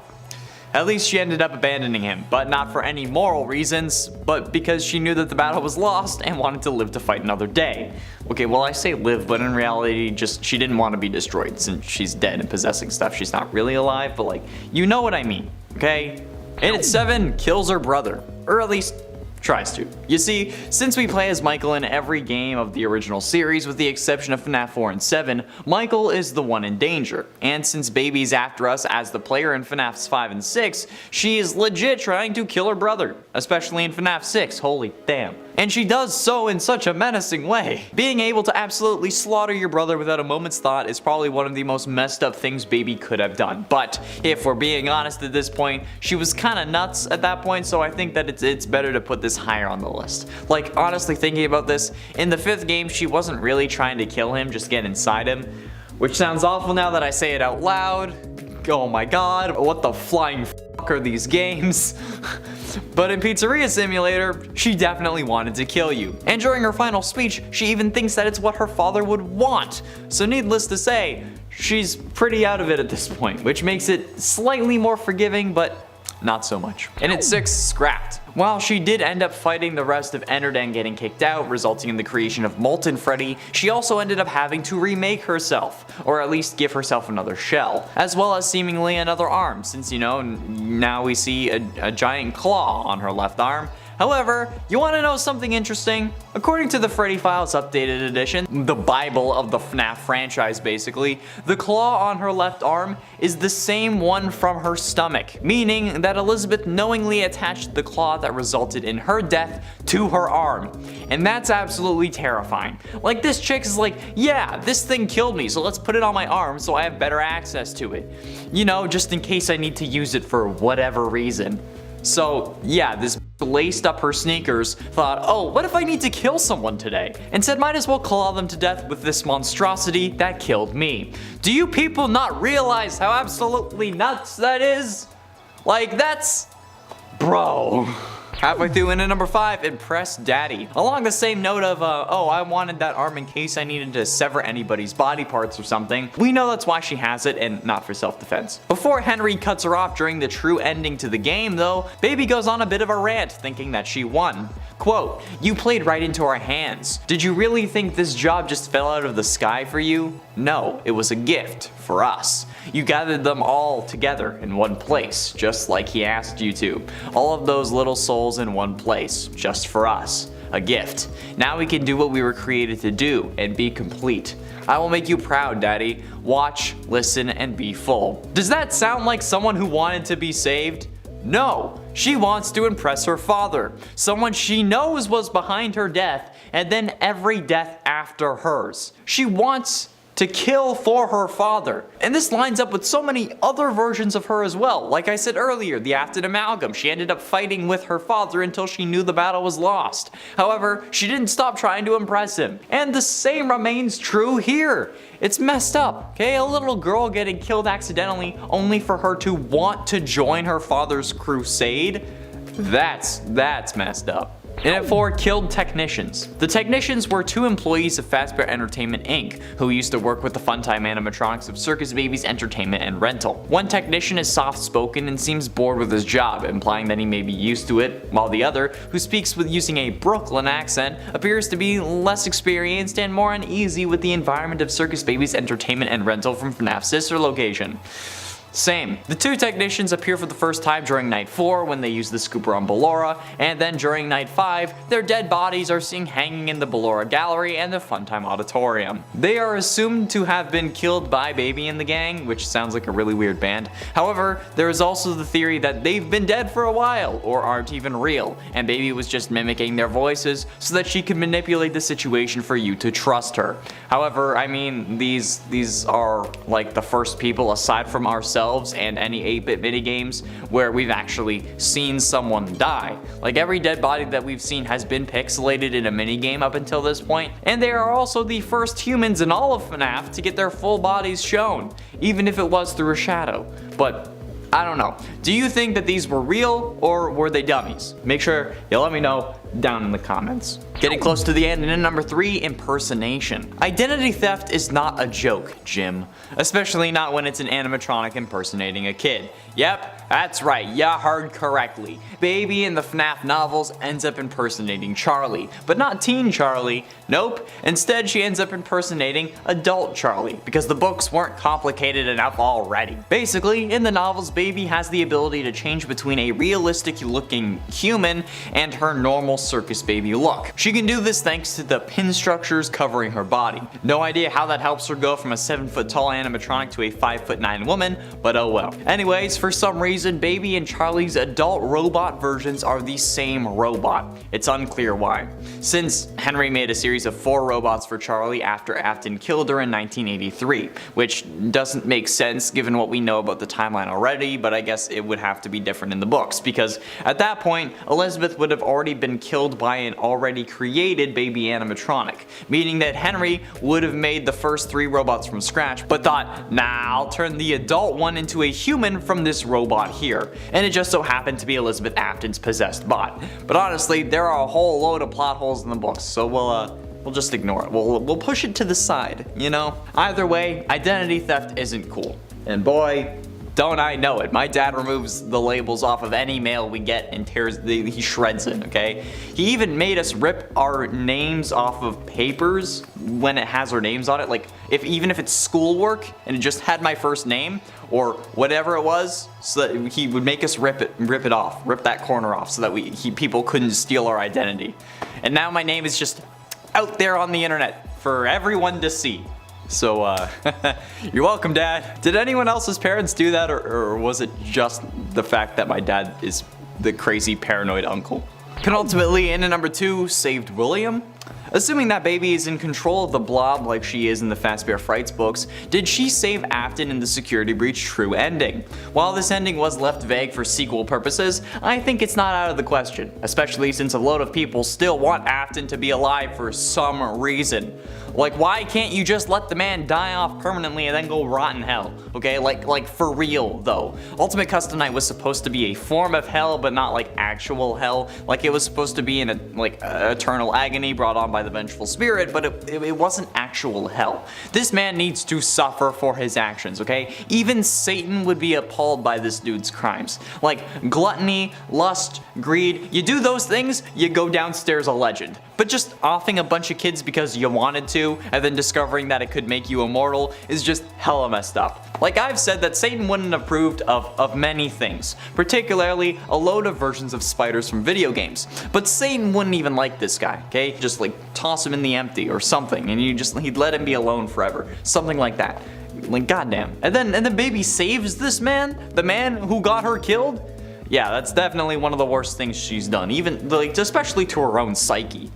At least she ended up abandoning him, but not for any moral reasons, but because she knew that the battle was lost and wanted to live to fight another day. Okay, well, I say live, but in reality, just she didn't want to be destroyed since she's dead and possessing stuff. She's not really alive, but like, you know what I mean, okay? And at 7, kills her brother, or at least tries to. You see, since we play as Michael in every game of the original series with the exception of FNAF 4 and 7, Michael is the one in danger. And since Baby's after us as the player in FNAFs 5 and 6, she is legit trying to kill her brother, especially in FNAF 6, holy damn. And she does so in such a menacing way. Being able to absolutely slaughter your brother without a moment's thought is probably one of the most messed up things Baby could have done. But if we're being honest at this point, she was kinda nuts at that point, so I think that it's better to put this higher on the list. Like, honestly thinking about this, in the 5th game she wasn't really trying to kill him, just get inside him. Which sounds awful now that I say it out loud. Oh my god, what the flying f*** are these games? But in Pizzeria Simulator, she definitely wanted to kill you. And during her final speech, she even thinks that it's what her father would want. So needless to say, she's pretty out of it at this point, which makes it slightly more forgiving, but not so much. And at 6, scrapped. While she did end up fighting the rest of Ennard and getting kicked out, resulting in the creation of Molten Freddy, she also ended up having to remake herself, or at least give herself another shell, as well as seemingly another arm, since, you know, now we see a giant claw on her left arm. However, you want to know something interesting? According to the Freddy Files Updated Edition, the Bible of the FNAF franchise basically, the claw on her left arm is the same one from her stomach, meaning that Elizabeth knowingly attached the claw that resulted in her death to her arm. And that's absolutely terrifying. Like, this chick is like, yeah, this thing killed me, so let's put it on my arm so I have better access to it. You know, just in case I need to use it for whatever reason. So yeah, this laced up her sneakers, thought, oh, what if I need to kill someone today? And said might as well claw them to death with this monstrosity that killed me. Do you people not realize how absolutely nuts that is? Like, that's... bro. Halfway through into number 5, impress daddy. Along the same note of, oh, I wanted that arm in case I needed to sever anybody's body parts or something. We know that's why she has it and not for self-defense. Before Henry cuts her off during the true ending to the game though, Baby goes on a bit of a rant thinking that she won. Quote, you played right into our hands. Did you really think this job just fell out of the sky for you? No, it was a gift for us. You gathered them all together in one place, just like he asked you to. All of those little souls in one place, just for us. A gift. Now we can do what we were created to do and be complete. I will make you proud, Daddy. Watch, listen, and be full. Does that sound like someone who wanted to be saved? No, she wants to impress her father, someone she knows was behind her death, and then every death after hers. She wants to kill for her father. And this lines up with so many other versions of her as well. Like I said earlier, the Afton Amalgam, she ended up fighting with her father until she knew the battle was lost. However, she didn't stop trying to impress him. And the same remains true here. It's messed up, okay? A little girl getting killed accidentally only for her to want to join her father's crusade? That's messed up. And at 4, killed technicians. The technicians were 2 employees of Fazbear Entertainment Inc., who used to work with the Funtime animatronics of Circus Baby's Entertainment and Rental. One technician is soft-spoken and seems bored with his job, implying that he may be used to it, while the other, who speaks with using a Brooklyn accent, appears to be less experienced and more uneasy with the environment of Circus Baby's Entertainment and Rental from FNAF's sister location. Same. The 2 technicians appear for the first time during night 4 when they use the scooper on Ballora, and then during night 5, their dead bodies are seen hanging in the Ballora Gallery and the Funtime Auditorium. They are assumed to have been killed by Baby and the gang, which sounds like a really weird band. However, there is also the theory that they've been dead for a while, or aren't even real, and Baby was just mimicking their voices so that she could manipulate the situation for you to trust her. However, I mean, these are like the first people aside from ourselves and any 8-bit minigames where we've actually seen someone die. Like, every dead body that we've seen has been pixelated in a minigame up until this point, and they are also the first humans in all of FNAF to get their full bodies shown, even if it was through a shadow. But I don't know. Do you think that these were real or were they dummies? Make sure you let me know down in the comments. Getting close to the end, and in number 3, impersonation. Identity theft is not a joke, Jim. Especially not when it's an animatronic impersonating a kid. Yep, that's right, ya heard correctly. Baby in the FNAF novels ends up impersonating Charlie, but not teen Charlie. Nope, instead she ends up impersonating adult Charlie, because the books weren't complicated enough already. Basically, in the novels, Baby has the ability to change between a realistic looking human and her normal Circus Baby look. She can do this thanks to the pin structures covering her body. No idea how that helps her go from a 7-foot tall animatronic to a 5'9" woman, but oh well. Anyways, for some reason, Baby and Charlie's adult robot versions are the same robot. It's unclear why. Since Henry made a series of 4 robots for Charlie after Afton killed her in 1983, which doesn't make sense given what we know about the timeline already, but I guess it would have to be different in the books, because at that point, Elizabeth would have already been killed by an already created Baby animatronic, meaning that Henry would have made the first 3 robots from scratch, but thought, nah, I'll turn the adult one into a human from this robot here, and it just so happened to be Elizabeth Afton's possessed bot. But honestly, there are a whole load of plot holes in the books, so we'll just ignore it. We'll push it to the side, you know? Either way, identity theft isn't cool. And boy, don't I know it. My dad removes the labels off of any mail we get and he shreds it, okay? He even made us rip our names off of papers when it has our names on it. Like, even if it's schoolwork and it just had my first name or whatever it was, so that he would make us rip it off, rip that corner off so that people couldn't steal our identity. And now my name is just out there on the internet for everyone to see. So, you're welcome, Dad. Did anyone else's parents do that, or was it just the fact that my dad is the crazy paranoid uncle? Penultimately, in at number 2, saved William. Assuming that baby is in control of the blob like she is in the Fazbear Frights books, did she save Afton in the security breach true ending? While this ending was left vague for sequel purposes, I think it's not out of the question, especially since a load of people still want Afton to be alive for some reason. Like, why can't you just let the man die off permanently and then go rot in hell? Okay, like for real though. Ultimate Custom Night was supposed to be a form of hell, but not like actual hell. Like, it was supposed to be in a eternal agony brought on by the vengeful spirit, but it wasn't actual hell. This man needs to suffer for his actions, okay? Even Satan would be appalled by this dude's crimes. Like gluttony, lust, greed, you do those things, you go downstairs a legend. But just offing a bunch of kids because you wanted to, and then discovering that it could make you immortal is just hella messed up. Like I've said that Satan wouldn't have approved of many things, particularly a load of versions of spiders from video games. But Satan wouldn't even like this guy, okay? Just like toss him in the empty or something, and he'd let him be alone forever. Something like that. Like goddamn. And then baby saves this man? The man who got her killed? Yeah, that's definitely one of the worst things she's done, even like especially to her own psyche.